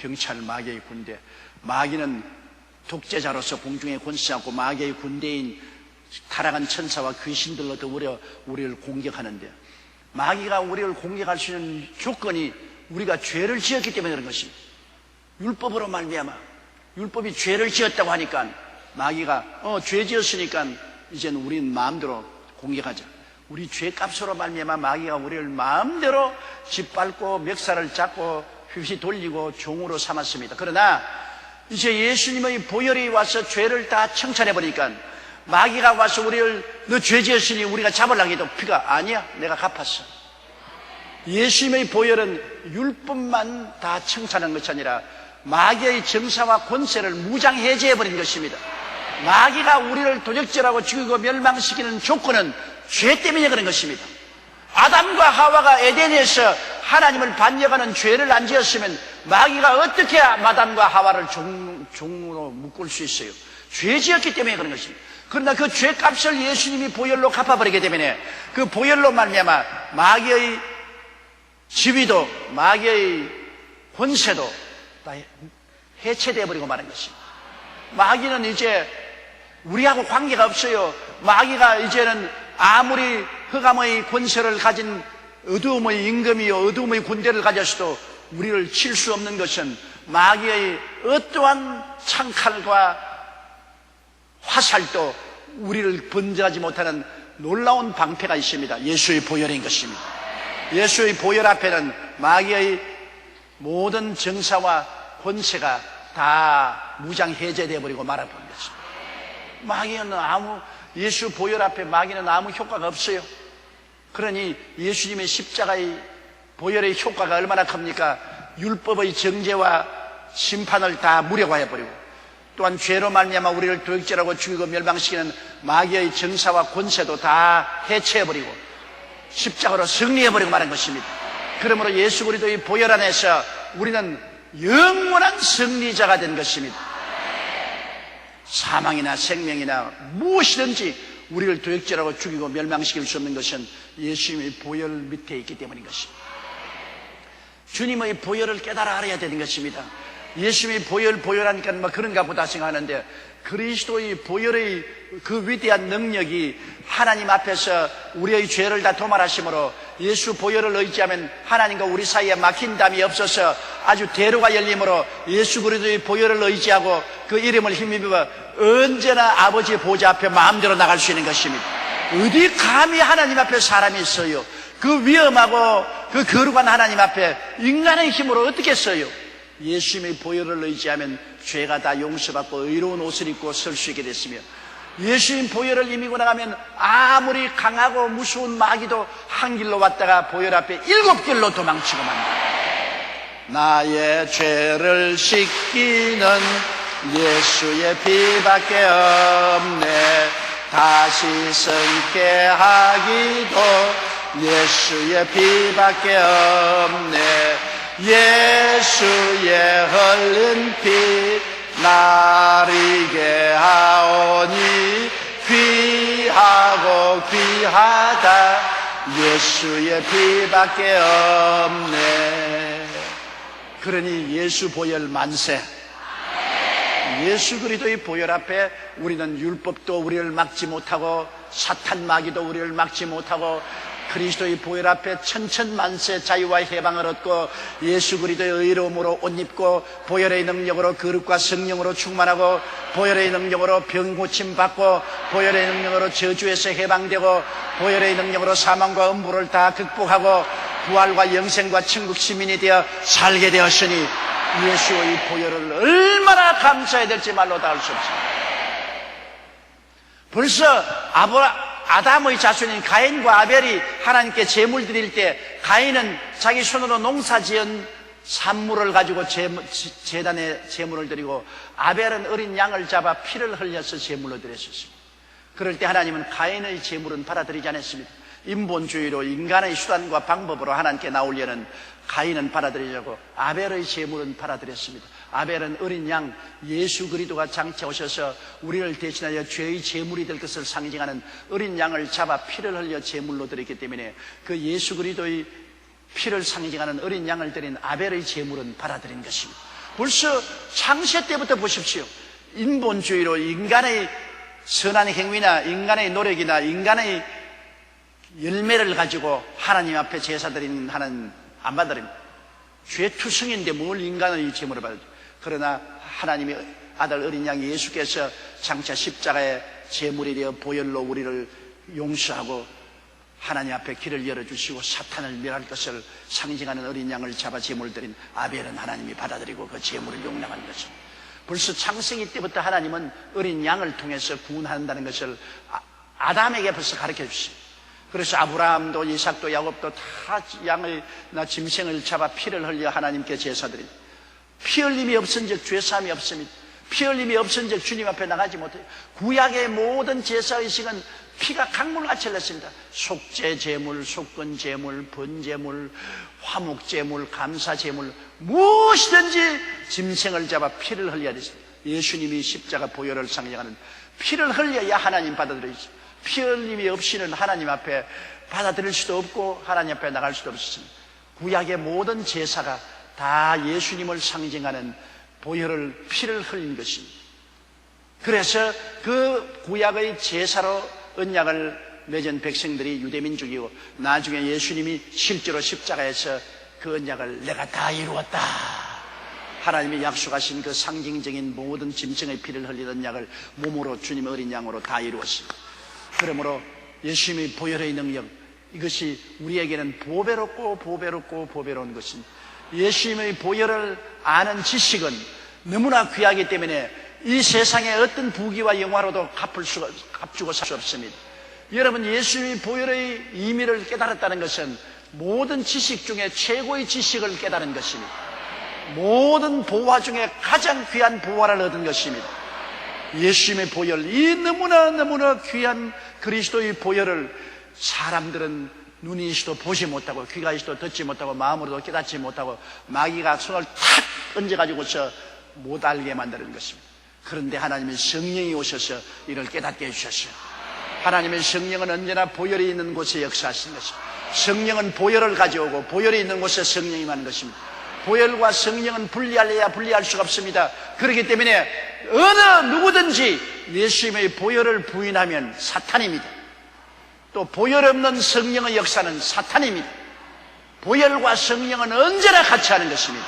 경찰, 마귀의 군대. 마귀는 독재자로서 공중에 권세하고 마귀의 군대인 타락한 천사와 귀신들로 더불어 우리를 공격하는데, 마귀가 우리를 공격할 수 있는 조건이 우리가 죄를 지었기 때문에 그런 것입니다. 율법으로 말미암아, 율법이 죄를 지었다고 하니까 마귀가 죄 지었으니까 이제는 우리는 마음대로 공격하자. 우리 죄값으로 말미암아 마귀가 우리를 마음대로 짓밟고 멱살을 잡고 휘휘 돌리고 종으로 삼았습니다. 그러나 이제 예수님의 보혈이 와서 죄를 다 청산해버리니까 마귀가 와서 우리를 너 죄 지었으니 우리가 잡으려고 해도 피가 아니야, 내가 갚았어. 예수님의 보혈은 율법만 다 청산한 것이 아니라 마귀의 정사와 권세를 무장해제해버린 것입니다. 마귀가 우리를 도적질하고 죽이고 멸망시키는 조건은 죄 때문에 그런 것입니다. 아담과 하와가 에덴에서 하나님을 반역하는 죄를 안 지었으면 마귀가 어떻게 아담과 하와를 종으로 묶을 수 있어요? 죄 지었기 때문에 그런 것입니다. 그러나 그 죄값을 예수님이 보혈로 갚아버리기 때문에 그 보혈로 말미암아 마귀의 지위도 마귀의 권세도 다 해체되어 버리고 마는 것입니다. 마귀는 이제 우리하고 관계가 없어요. 마귀가 이제는 아무리 흑암의 권세를 가진 어두움의 임금이요 어두움의 군대를 가졌어도 우리를 칠 수 없는 것은 마귀의 어떠한 창칼과 화살도 우리를 번져하지 못하는 놀라운 방패가 있습니다. 예수의 보혈인 것입니다. 예수의 보혈 앞에는 마귀의 모든 정사와 권세가 다 무장 해제되어 버리고 말아버린 것입니다. 마귀는 예수 보혈 앞에 마귀는 아무 효과가 없어요. 그러니 예수님의 십자가의 보혈의 효과가 얼마나 큽니까? 율법의 정죄와 심판을 다 무력화해버리고 또한 죄로 말미암아 우리를 도적질하고 죽이고 멸망시키는 마귀의 정사와 권세도 다 해체해버리고 십자가로 승리해버리고 말한 것입니다. 그러므로 예수 그리스도의 보혈 안에서 우리는 영원한 승리자가 된 것입니다. 사망이나 생명이나 무엇이든지 우리를 도적질하고 죽이고 멸망시킬 수 없는 것은 예수님의 보혈 밑에 있기 때문인 것입니다. 주님의 보혈을 깨달아 알아야 되는 것입니다. 예수님의 보혈하니까 뭐 그런가 보다 생각하는데 그리스도의 보혈의 그 위대한 능력이 하나님 앞에서 우리의 죄를 다 도말하심으로 예수 보혈을 의지하면 하나님과 우리 사이에 막힌 담이 없어서 아주 대로가 열림으로 예수 그리스도의 보혈을 의지하고 그 이름을 힘입어 언제나 아버지의 보좌 앞에 마음대로 나갈 수 있는 것입니다. 어디 감히 하나님 앞에 사람이 있어요? 그 위험하고 그 거룩한 하나님 앞에 인간의 힘으로 어떻게 써요? 예수님의 보혈을 의지하면 죄가 다 용서받고 의로운 옷을 입고 설 수 있게 됐으며 예수님 보혈을 이미고 나가면 아무리 강하고 무서운 마귀도 한 길로 왔다가 보혈 앞에 7길로 도망치고 만다. 나의 죄를 씻기는 예수의 피밖에 없네. 다시 성케 하기도 예수의 피밖에 없네. 예수의 흘린 피 나리게 하오니 귀하고 귀하다. 예수의 피밖에 없네. 그러니 예수 보혈 만세. 예수 그리스도의 보혈 앞에 우리는 율법도 우리를 막지 못하고 사탄 마귀도 우리를 막지 못하고 그리스도의 보혈 앞에 천천만세 자유와 해방을 얻고 예수 그리스도의 의로움으로 옷 입고 보혈의 능력으로 거룩과 성령으로 충만하고 보혈의 능력으로 병 고침 받고 보혈의 능력으로 저주에서 해방되고 보혈의 능력으로 사망과 음부를 다 극복하고 부활과 영생과 천국 시민이 되어 살게 되었으니 예수의 보혈을 얼마나 감사해야 될지 말로 다 할 수 없습니다. 벌써 아담의 자손인 가인과 아벨이 하나님께 제물 드릴 때 가인은 자기 손으로 농사 지은 산물을 가지고 제단에 제물을 드리고 아벨은 어린 양을 잡아 피를 흘려서 제물로 드렸었습니다. 그럴 때 하나님은 가인의 제물은 받아들이지 않았습니다. 인본주의로 인간의 수단과 방법으로 하나님께 나오려는 가인은 받아들이지 않고 아벨의 제물은 받아들였습니다. 아벨은 어린 양 예수 그리스도가 장차 오셔서 우리를 대신하여 죄의 제물이 될 것을 상징하는 어린 양을 잡아 피를 흘려 제물로 드렸기 때문에 그 예수 그리스도의 피를 상징하는 어린 양을 드린 아벨의 제물은 받아들인 것입니다. 벌써 창세 때부터 보십시오. 인본주의로 인간의 선한 행위나 인간의 노력이나 인간의 열매를 가지고 하나님 앞에 제사 드리는 하나님 안 받아들입니다. 죄투성인데 뭘 인간의 제물을 받아요. 그러나 하나님의 아들 어린 양 예수께서 장차 십자가의 제물이 되어 보혈로 우리를 용서하고 하나님 앞에 길을 열어주시고 사탄을 멸할 것을 상징하는 어린 양을 잡아 제물을 드린 아벨은 하나님이 받아들이고 그 제물을 용납한 것입니다. 벌써 창세기 때부터 하나님은 어린 양을 통해서 구원한다는 것을 아담에게 벌써 가르쳐 주십니다. 그래서 아브라함도 이삭도 야곱도 다 양의 짐승을 잡아 피를 흘려 하나님께 제사드립니다. 피 흘림이 없은즉 죄사함이 없습니다. 피 흘림이 없은즉 주님 앞에 나가지 못해요. 구약의 모든 제사의식은 피가 강물같이 흘렀습니다. 속죄 제물, 속건 제물, 번제물, 화목 제물, 감사 제물, 무엇이든지 짐승을 잡아 피를 흘려야 됐습니다. 예수님이 십자가 보혈을 상징하는 피를 흘려야 하나님 받아들이죠. 피 흘림이 없이는 하나님 앞에 받아들일 수도 없고 하나님 앞에 나갈 수도 없습니다. 구약의 모든 제사가 다 예수님을 상징하는 보혈을 피를 흘린 것입니다. 그래서 그 구약의 제사로 언약을 맺은 백성들이 유대민족이고 나중에 예수님이 실제로 십자가에서 그 언약을 내가 다 이루었다, 하나님이 약속하신 그 상징적인 모든 짐승의 피를 흘리던 약을 몸으로 주님 어린 양으로 다 이루었습니다. 그러므로 예수님의 보혈의 능력, 이것이 우리에게는 보배롭고 보배롭고 보배로운 것입니다. 예수님의 보혈을 아는 지식은 너무나 귀하기 때문에 이 세상의 어떤 부귀와 영화로도 값주고 살 수 없습니다. 여러분, 예수님의 보혈의 의미를 깨달았다는 것은 모든 지식 중에 최고의 지식을 깨달은 것입니다. 모든 보화 중에 가장 귀한 보화를 얻은 것입니다. 예수님의 보혈, 이 너무나 귀한 그리스도의 보혈을 사람들은 눈이 있어도 보지 못하고 귀가 있어도 듣지 못하고 마음으로도 깨닫지 못하고 마귀가 손을 탁 얹어가지고서 못 알게 만드는 것입니다. 그런데 하나님의 성령이 오셔서 이를 깨닫게 해주셨어요. 하나님의 성령은 언제나 보혈이 있는 곳에 역사하시는 것입니다. 성령은 보혈을 가져오고 보혈이 있는 곳에 성령이 많은 것입니다. 보혈과 성령은 분리할래야 분리할 수가 없습니다. 그렇기 때문에 어느 누구든지 예수님의 보혈을 부인하면 사탄입니다. 또 보혈 없는 성령의 역사는 사탄입니다. 보혈과 성령은 언제나 같이 하는 것입니다.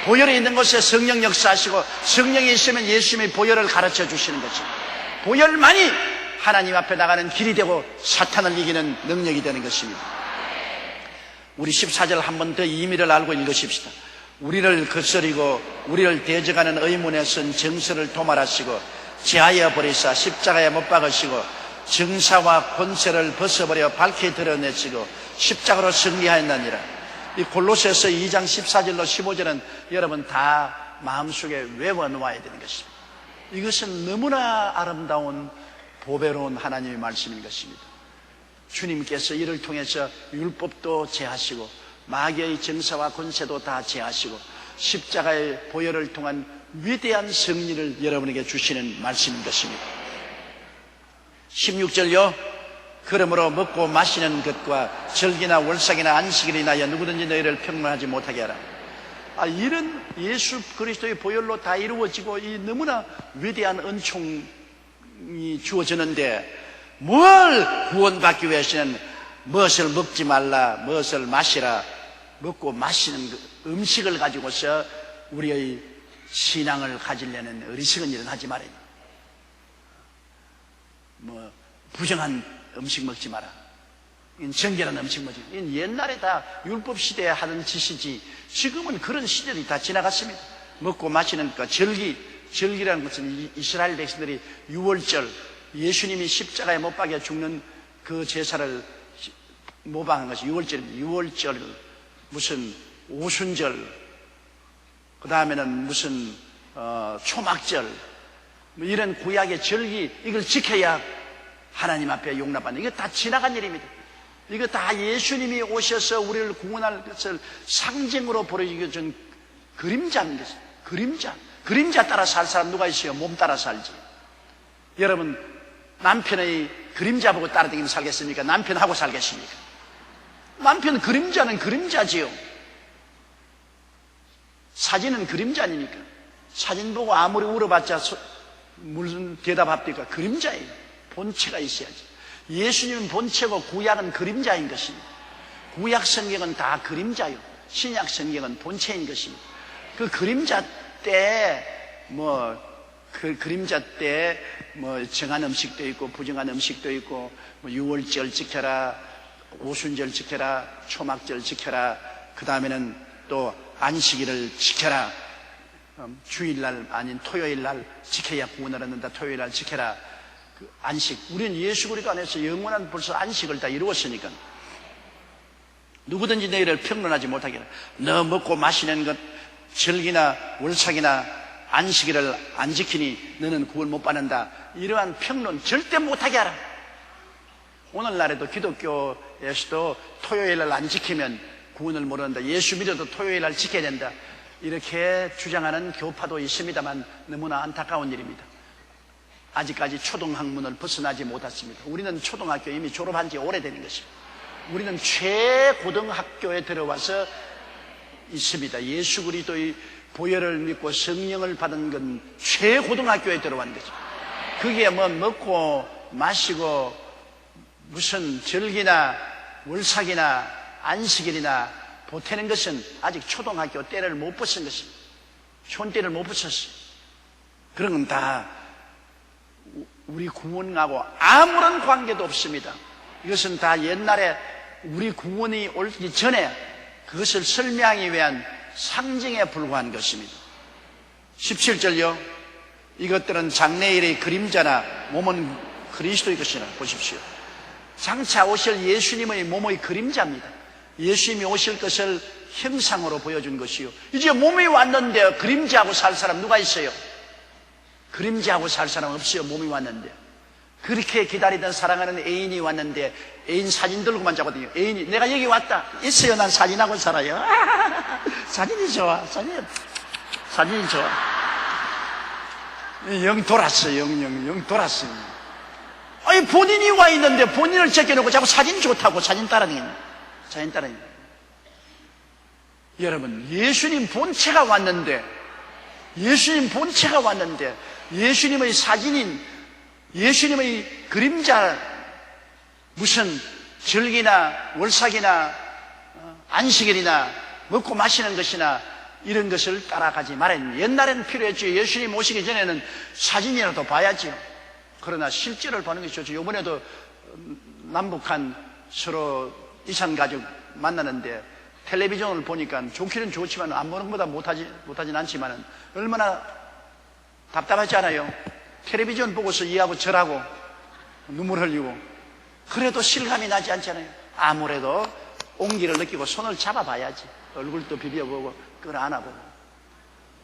보혈이 있는 곳에 성령 역사하시고 성령이 있으면 예수님의 보혈을 가르쳐 주시는 것입니다. 보혈만이 하나님 앞에 나가는 길이 되고 사탄을 이기는 능력이 되는 것입니다. 우리 14절 한 번 더 의미를 알고 읽으십시다. 우리를 거스리고 우리를 대적하는 의문에 쓴 정서를 도말하시고 제하여 버리사 십자가에 못 박으시고 정사와 권세를 벗어버려 밝히 드러내시고 십자가로 승리하였느니라. 이 골로새서 2장 14절로 15절은 여러분 다 마음속에 외워놓아야 되는 것입니다. 이것은 너무나 아름다운 보배로운 하나님의 말씀인 것입니다. 주님께서 이를 통해서 율법도 제하시고 마귀의 정사와 권세도 다 제하시고 십자가의 보혈을 통한 위대한 승리를 여러분에게 주시는 말씀인 것입니다. 16절요. 그러므로 먹고 마시는 것과 절기나 월삭이나 안식일이 나여 누구든지 너희를 평론하지 못하게 하라. 이런 예수 그리스도의 보혈로 다 이루어지고 이 너무나 위대한 은총이 주어지는데 뭘 구원받기 위해서는 무엇을 먹지 말라, 무엇을 마시라, 먹고 마시는 음식을 가지고서 우리의 신앙을 가지려는 어리석은 일은 하지 말아야 돼. 부정한 음식 먹지 마라, 정결한 음식 먹지 마라. 옛날에 다 율법 시대에 하던 짓이지 지금은 그런 시절이 다 지나갔습니다. 먹고 마시는 것, 절기라는 것은 이스라엘 백성들이 유월절, 예수님이 십자가에 못 박혀 죽는 그 제사를 모방한 것이 유월절, 무슨 오순절, 그 다음에는 무슨 초막절, 뭐 이런 구약의 절기, 이걸 지켜야 하나님 앞에 용납받는, 이거 다 지나간 일입니다. 이거 다 예수님이 오셔서 우리를 구원할 것을 상징으로 보여준 그림자인 것입니다. 그림자 따라 살 사람 누가 있어요? 몸 따라 살지. 여러분, 남편의 그림자 보고 따라다니면 살겠습니까? 남편하고 살겠습니까? 남편 그림자는 그림자지요. 사진은 그림자 아닙니까? 사진 보고 아무리 울어봤자 무슨 대답합니까? 그림자예요. 본체가 있어야지. 예수님은 본체고 구약은 그림자인 것입니다. 구약 성경은 다 그림자요. 신약 성경은 본체인 것입니다. 그 그림자 때 그 그림자 때 정한 음식도 있고 부정한 음식도 있고 유월절 지켜라, 오순절 지켜라, 초막절 지켜라, 그 다음에는 또 안식일을 지켜라, 주일날 아닌 토요일날 지켜야 구원을 얻는다, 토요일날 지켜라. 그 안식, 우리는 예수 그리스도 안에서 영원한 벌써 안식을 다 이루었으니까 누구든지 너희를 평론하지 못하게 하라. 너 먹고 마시는 것, 절기나 월삭이나 안식일을 안 지키니 너는 구원 못 받는다, 이러한 평론 절대 못하게 하라. 오늘날에도 기독교에서도 토요일날 안 지키면 구원을 못 얻는다, 예수 믿어도 토요일날 지켜야 된다, 이렇게 주장하는 교파도 있습니다만 너무나 안타까운 일입니다. 아직까지 초등학문을 벗어나지 못했습니다. 우리는 초등학교 이미 졸업한 지 오래되는 것입니다. 우리는 최고등학교에 들어와서 있습니다. 예수 그리스도의 보혈을 믿고 성령을 받은 건 최고등학교에 들어간 거죠. 그게 먹고 마시고 무슨 절기나 월삭이나 안식일이나 보태는 것은 아직 초등학교 때를 못 벗은 것입니다. 촌때를 못 벗었어요. 그런 건 다 우리 구원하고 아무런 관계도 없습니다. 이것은 다 옛날에 우리 구원이 오기 전에 그것을 설명하기 위한 상징에 불과한 것입니다. 17절요. 이것들은 장래일의 그림자나 몸은 그리스도의 것이라. 보십시오. 장차 오실 예수님의 몸의 그림자입니다. 예수님이 오실 것을 형상으로 보여준 것이요. 이제 몸이 왔는데 그림자하고 살 사람 누가 있어요? 그림자하고 살 사람 없어요. 몸이 왔는데. 그렇게 기다리던 사랑하는 애인이 왔는데 애인 사진 들고만 자거든요. 애인이 내가 여기 왔다. 있어요. 난 사진하고 살아요. 사진이 좋아. 사진이 좋아. 영 돌았어. 영 돌았어. 아니 본인이 와 있는데 본인을 제껴놓고 자꾸 사진 좋다고 사진 따라다니는. 여러분, 예수님 본체가 왔는데 예수님의 사진인 예수님의 그림자, 무슨 절기나 월삭이나 안식일이나 먹고 마시는 것이나 이런 것을 따라가지 말아야. 옛날에는 필요했죠. 예수님 오시기 전에는 사진이라도 봐야죠. 그러나 실제를 보는 것이 좋죠. 이번에도 남북한 서로 이산가족 만나는데 텔레비전을 보니까 좋기는 좋지만 안 보는 것보다 못하진 않지만 얼마나 답답하지 않아요? 텔레비전 보고서 이하고 절하고 눈물 흘리고 그래도 실감이 나지 않잖아요. 아무래도 온기를 느끼고 손을 잡아봐야지. 얼굴도 비벼보고 그걸 안아보고.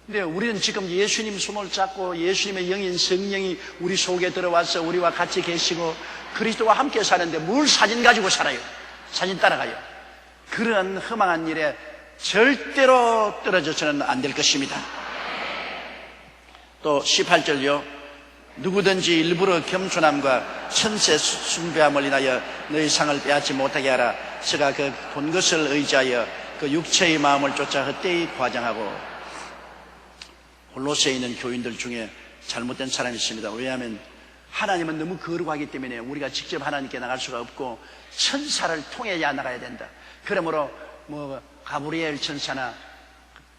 근데 우리는 지금 예수님 손을 잡고 예수님의 영인 성령이 우리 속에 들어와서 우리와 같이 계시고 그리스도와 함께 사는데 뭘 사진 가지고 살아요? 사진 따라가요. 그런 허망한 일에 절대로 떨어져서는 안 될 것입니다. 또 18절요. 누구든지 일부러 겸손함과 천세 숭배함을 인하여 너희 상을 빼앗지 못하게 하라. 저가 그 본 것을 의지하여 그 육체의 마음을 쫓아 헛되이 과장하고. 골로새에 있는 교인들 중에 잘못된 사람이 있습니다. 왜냐하면 하나님은 너무 거룩하기 때문에 우리가 직접 하나님께 나갈 수가 없고 천사를 통해야 나가야 된다. 그러므로 가브리엘 천사나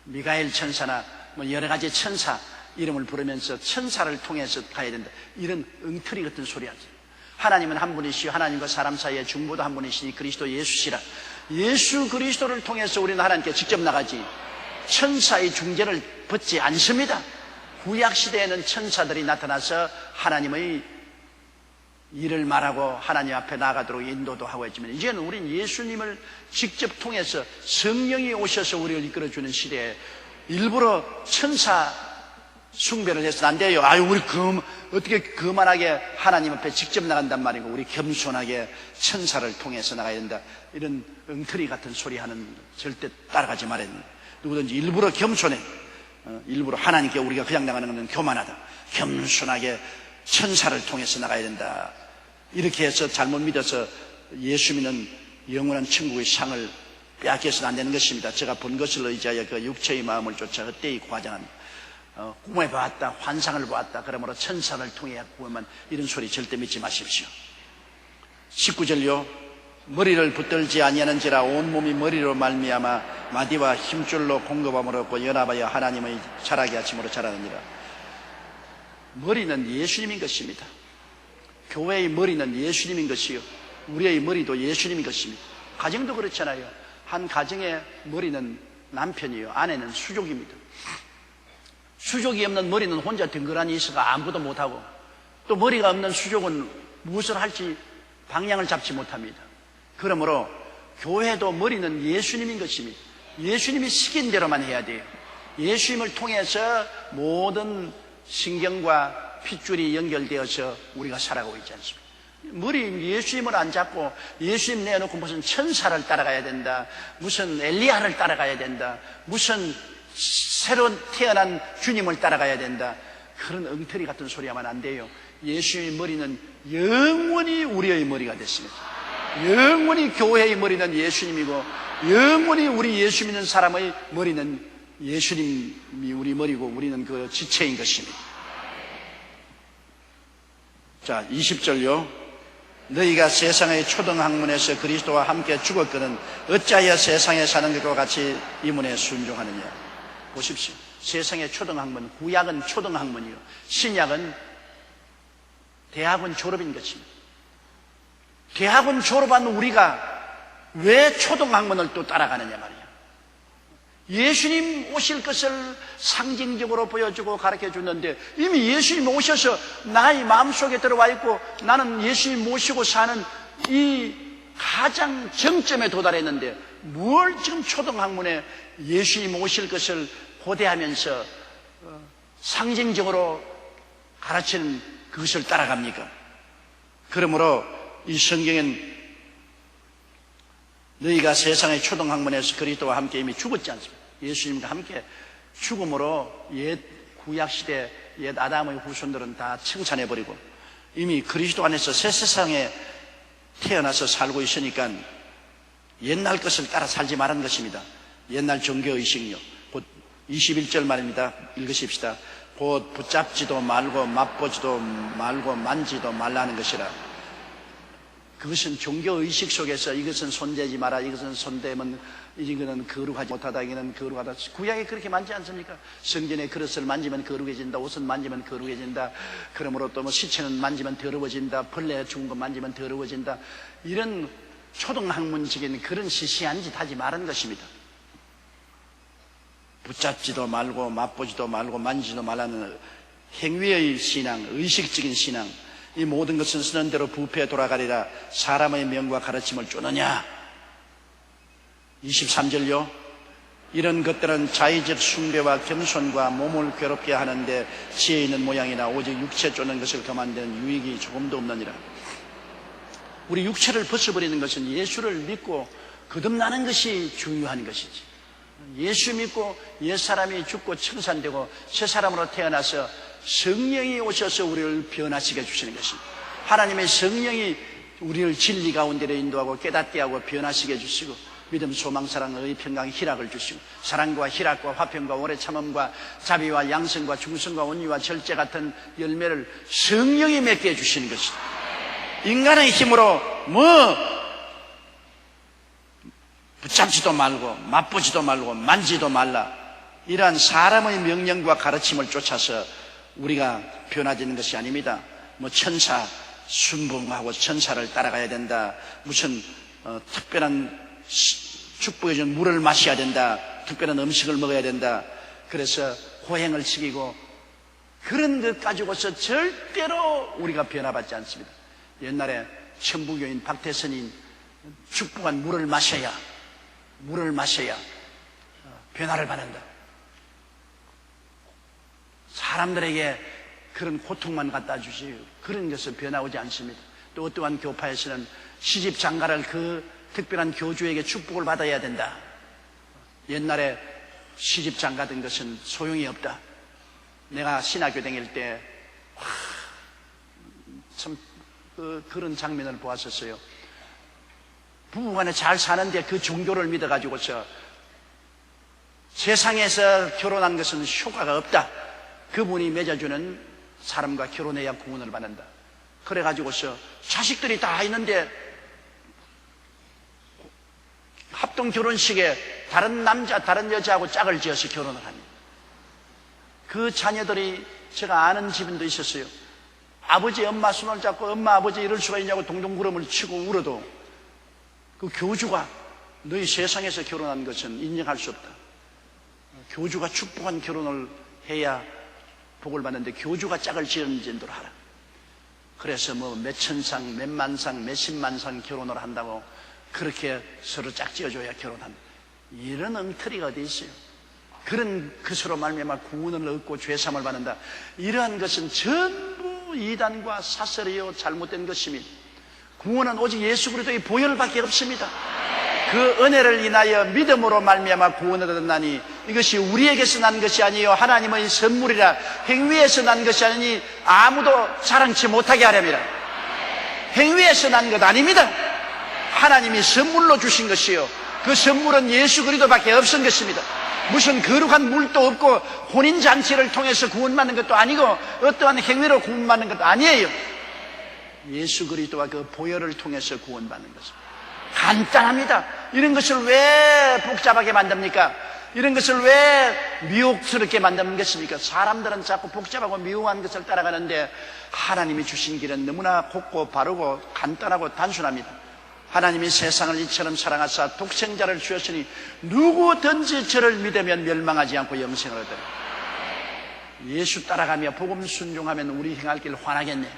미가엘 천사나 여러 가지 천사 이름을 부르면서 천사를 통해서 가야 된다. 이런 엉터리 같은 소리 하지. 하나님은 한 분이시요 하나님과 사람 사이의 중보도 한 분이시니 그리스도 예수시라. 예수 그리스도를 통해서 우리는 하나님께 직접 나가지 천사의 중재를 받지 않습니다. 구약시대에는 천사들이 나타나서 하나님의 일을 말하고 하나님 앞에 나가도록 인도도 하고 했지만, 이제는 우린 예수님을 직접 통해서 성령이 오셔서 우리를 이끌어주는 시대에 일부러 천사 숭배를 해서는 안 돼요. 아유, 우리 어떻게 그만하게 하나님 앞에 직접 나간단 말이고, 우리 겸손하게 천사를 통해서 나가야 된다. 이런 엉터리 같은 소리 하는 절대 따라가지 말아야 된다. 누구든지 일부러 겸손해. 일부러 하나님께 우리가 그냥 나가는 것은 교만하다. 겸손하게 천사를 통해서 나가야 된다. 이렇게 해서 잘못 믿어서 예수 믿는 영원한 천국의 상을 빼앗겨서는 안 되는 것입니다. 제가 본 것을 의지하여 그 육체의 마음을 쫓아 헛되이 과장한 꿈에 보았다, 환상을 보았다, 그러므로 천사를 통해 구원만, 이런 소리 절대 믿지 마십시오. 19절요. 머리를 붙들지 아니하는지라 온몸이 머리로 말미암아 마디와 힘줄로 공급함을 얻고 연합하여 하나님의 자라게 하심으로 자라느니라. 머리는 예수님인 것입니다. 교회의 머리는 예수님인 것이요, 우리의 머리도 예수님인 것입니다. 가정도 그렇잖아요. 한 가정의 머리는 남편이요, 아내는 수족입니다. 수족이 없는 머리는 혼자 덩그러니 있어가 아무것도 못하고, 또 머리가 없는 수족은 무엇을 할지 방향을 잡지 못합니다. 그러므로 교회도 머리는 예수님인 것입니다. 예수님이 시킨 대로만 해야 돼요. 예수님을 통해서 모든 신경과 핏줄이 연결되어서 우리가 살아가고 있지 않습니까? 머리 예수님을 안 잡고 예수님 내놓고 무슨 천사를 따라가야 된다, 무슨 엘리야를 따라가야 된다, 무슨 새로 태어난 주님을 따라가야 된다, 그런 엉터리 같은 소리 하면 안 돼요. 예수님의 머리는 영원히 우리의 머리가 됐습니다. 영원히 교회의 머리는 예수님이고, 영원히 우리 예수 믿는 사람의 머리는 예수님이 우리 머리고, 우리는 그 지체인 것입니다. 자, 20절요. 너희가 세상의 초등학문에서 그리스도와 함께 죽었거든 어찌하여 세상에 사는 것과 같이 이 문에 순종하느냐. 보십시오. 세상의 초등학문, 구약은 초등학문이요, 신약은 대학원 졸업인 것입니다. 대학원 졸업한 우리가 왜 초등학문을 또 따라가느냐 말이야. 예수님 오실 것을 상징적으로 보여주고 가르쳐 줬는데, 이미 예수님 오셔서 나의 마음속에 들어와 있고 나는 예수님 모시고 사는 이 가장 정점에 도달했는데, 뭘 지금 초등학문에 예수님 오실 것을 고대하면서 상징적으로 가르치는 그것을 따라갑니까? 그러므로 이 성경엔 너희가 세상의 초등학문에서 그리스도와 함께 이미 죽었지 않습니까? 예수님과 함께 죽음으로 옛 구약시대 옛 아담의 후손들은 다 청산해버리고 이미 그리스도 안에서 새 세상에 태어나서 살고 있으니까 옛날 것을 따라 살지 말라는 것입니다. 옛날 종교의식요. 곧 21절 말입니다. 읽으십시다. 곧 붙잡지도 말고 맛보지도 말고 만지도 말라는 것이라. 그것은 종교의식 속에서 이것은 손대지 마라, 이것은 손대면 이거는 거룩하지 못하다, 이거는 거룩하다. 구약에 그렇게 만지 않습니까? 성전의 그릇을 만지면 거룩해진다, 옷은 만지면 거룩해진다, 그러므로 또 뭐 시체는 만지면 더러워진다, 벌레 죽은 거 만지면 더러워진다, 이런 초등학문적인 그런 시시한 짓 하지 말은 것입니다. 붙잡지도 말고 맛보지도 말고 만지지도 말라는 행위의 신앙, 의식적인 신앙, 이 모든 것은 쓰는 대로 부패에 돌아가리라. 사람의 명과 가르침을 쫓느냐. 23절요. 이런 것들은 자의적 숭배와 겸손과 몸을 괴롭게 하는데 지혜 있는 모양이나 오직 육체 쫓는 것을 거만되는 유익이 조금도 없느니라. 우리 육체를 벗어버리는 것은 예수를 믿고 거듭나는 것이 중요한 것이지. 예수 믿고 옛사람이 죽고 청산되고 새 사람으로 태어나서 성령이 오셔서 우리를 변화시켜 주시는 것입니다. 하나님의 성령이 우리를 진리 가운데로 인도하고 깨닫게 하고 변화시켜 주시고 믿음, 소망, 사랑, 의의, 평강, 희락을 주시고 사랑과 희락과 화평과 오래 참음과 자비와 양성과 중성과 온유와 절제 같은 열매를 성령이 맺게 해주시는 것입니다. 인간의 힘으로 붙잡지도 말고 맛보지도 말고 만지도 말라, 이러한 사람의 명령과 가르침을 쫓아서 우리가 변화되는 것이 아닙니다. 천사 순봉하고 천사를 따라가야 된다, 무슨 특별한 축복해 준 물을 마셔야 된다, 특별한 음식을 먹어야 된다, 그래서 고행을 시키고 그런 것 가지고서 절대로 우리가 변화받지 않습니다. 옛날에 천부교인 박태선이 축복한 물을 마셔야 변화를 받는다. 사람들에게 그런 고통만 갖다 주지 그런 것은 변화 오지 않습니다. 또 어떠한 교파에서는 시집 장가를 그 특별한 교주에게 축복을 받아야 된다. 옛날에 시집 장가된 것은 소용이 없다. 내가 신학교 다닐 때 참 그런 장면을 보았었어요. 부부간에 잘 사는데 그 종교를 믿어가지고서 세상에서 결혼한 것은 효과가 없다. 그분이 맺어주는 사람과 결혼해야 구원을 받는다. 그래가지고서 자식들이 다 있는데 합동 결혼식에 다른 남자, 다른 여자하고 짝을 지어서 결혼을 합니다. 그 자녀들이 제가 아는 집인도 있었어요. 아버지, 엄마 손을 잡고 엄마, 아버지 이럴 수가 있냐고 동동구름을 치고 울어도 그 교주가 너희 세상에서 결혼한 것은 인정할 수 없다. 교주가 축복한 결혼을 해야 복을 받는데 교주가 짝을 지은 정도로 하라. 그래서 뭐 몇천상, 몇만상, 몇십만상 결혼을 한다고 그렇게 서로 짝 지어줘야 결혼한다. 이런 엉터리가 어디 있어요? 그런 것으로 말미암아 구원을 얻고 죄사함을 받는다. 이러한 것은 전부 이단과 사설이요 잘못된 것입니다. 구원은 오직 예수 그리스도의 보혈밖에 없습니다. 그 은혜를 인하여 믿음으로 말미암아 구원을 얻었나니 이것이 우리에게서 난 것이 아니요 하나님의 선물이라. 행위에서 난 것이 아니니 아무도 자랑치 못하게 하렵니다. 행위에서 난 것 아닙니다. 하나님이 선물로 주신 것이요 그 선물은 예수 그리스도밖에 없은 것입니다. 무슨 거룩한 물도 없고 혼인잔치를 통해서 구원받는 것도 아니고 어떠한 행위로 구원받는 것도 아니에요. 예수 그리스도와 그 보혈을 통해서 구원받는 것입니다. 간단합니다. 이런 것을 왜 복잡하게 만듭니까? 이런 것을 왜 미혹스럽게 만드는 것입니까? 사람들은 자꾸 복잡하고 미혹한 것을 따라가는데 하나님이 주신 길은 너무나 곱고 바르고 간단하고 단순합니다. 하나님이 세상을 이처럼 사랑하사 독생자를 주었으니 누구든지 저를 믿으면 멸망하지 않고 영생을 얻으리라. 예수 따라가며 복음 순종하면 우리 행할 길 환하겠네.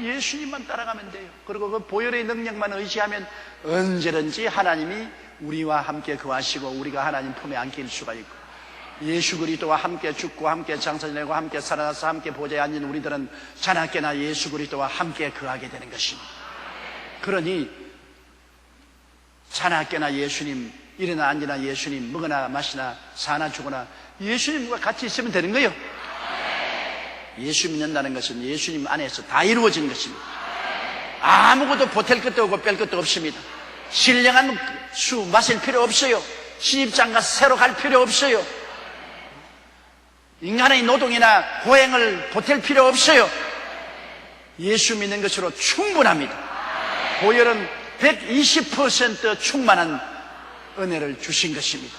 예수님만 따라가면 돼요. 그리고 그 보혈의 능력만 의지하면 언제든지 하나님이 우리와 함께 거하시고 우리가 하나님 품에 안길 수가 있고 예수 그리스도와 함께 죽고 함께 장사 지내고 함께 살아나서 함께 보좌에 앉은 우리들은 자나깨나 예수 그리스도와 함께 거하게 되는 것입니다. 그러니 자나깨나 예수님, 일어나 앉으나 예수님, 먹으나 마시나 사나 죽으나 예수님과 같이 있으면 되는 거예요. 예수 믿는다는 것은 예수님 안에서 다 이루어진 것입니다. 아무것도 보탤 것도 없고 뺄 것도 없습니다. 신령한 수 마실 필요 없어요. 시집장가 새로 갈 필요 없어요. 인간의 노동이나 고행을 보탤 필요 없어요. 예수 믿는 것으로 충분합니다. 보혈은 120% 충만한 은혜를 주신 것입니다.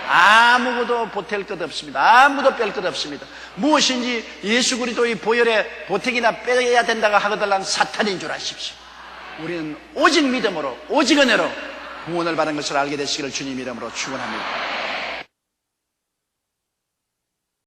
아무것도 보탤 것 없습니다. 아무도 뺄 것 없습니다. 무엇인지 예수 그리스도의 보혈에 보태기나 빼야 된다고 하거들란 사탄인 줄 아십시오. 우리는 오직 믿음으로 오직 은혜로 구원을 받은 것을 알게 되시기를 주님 이름으로 축원합니다.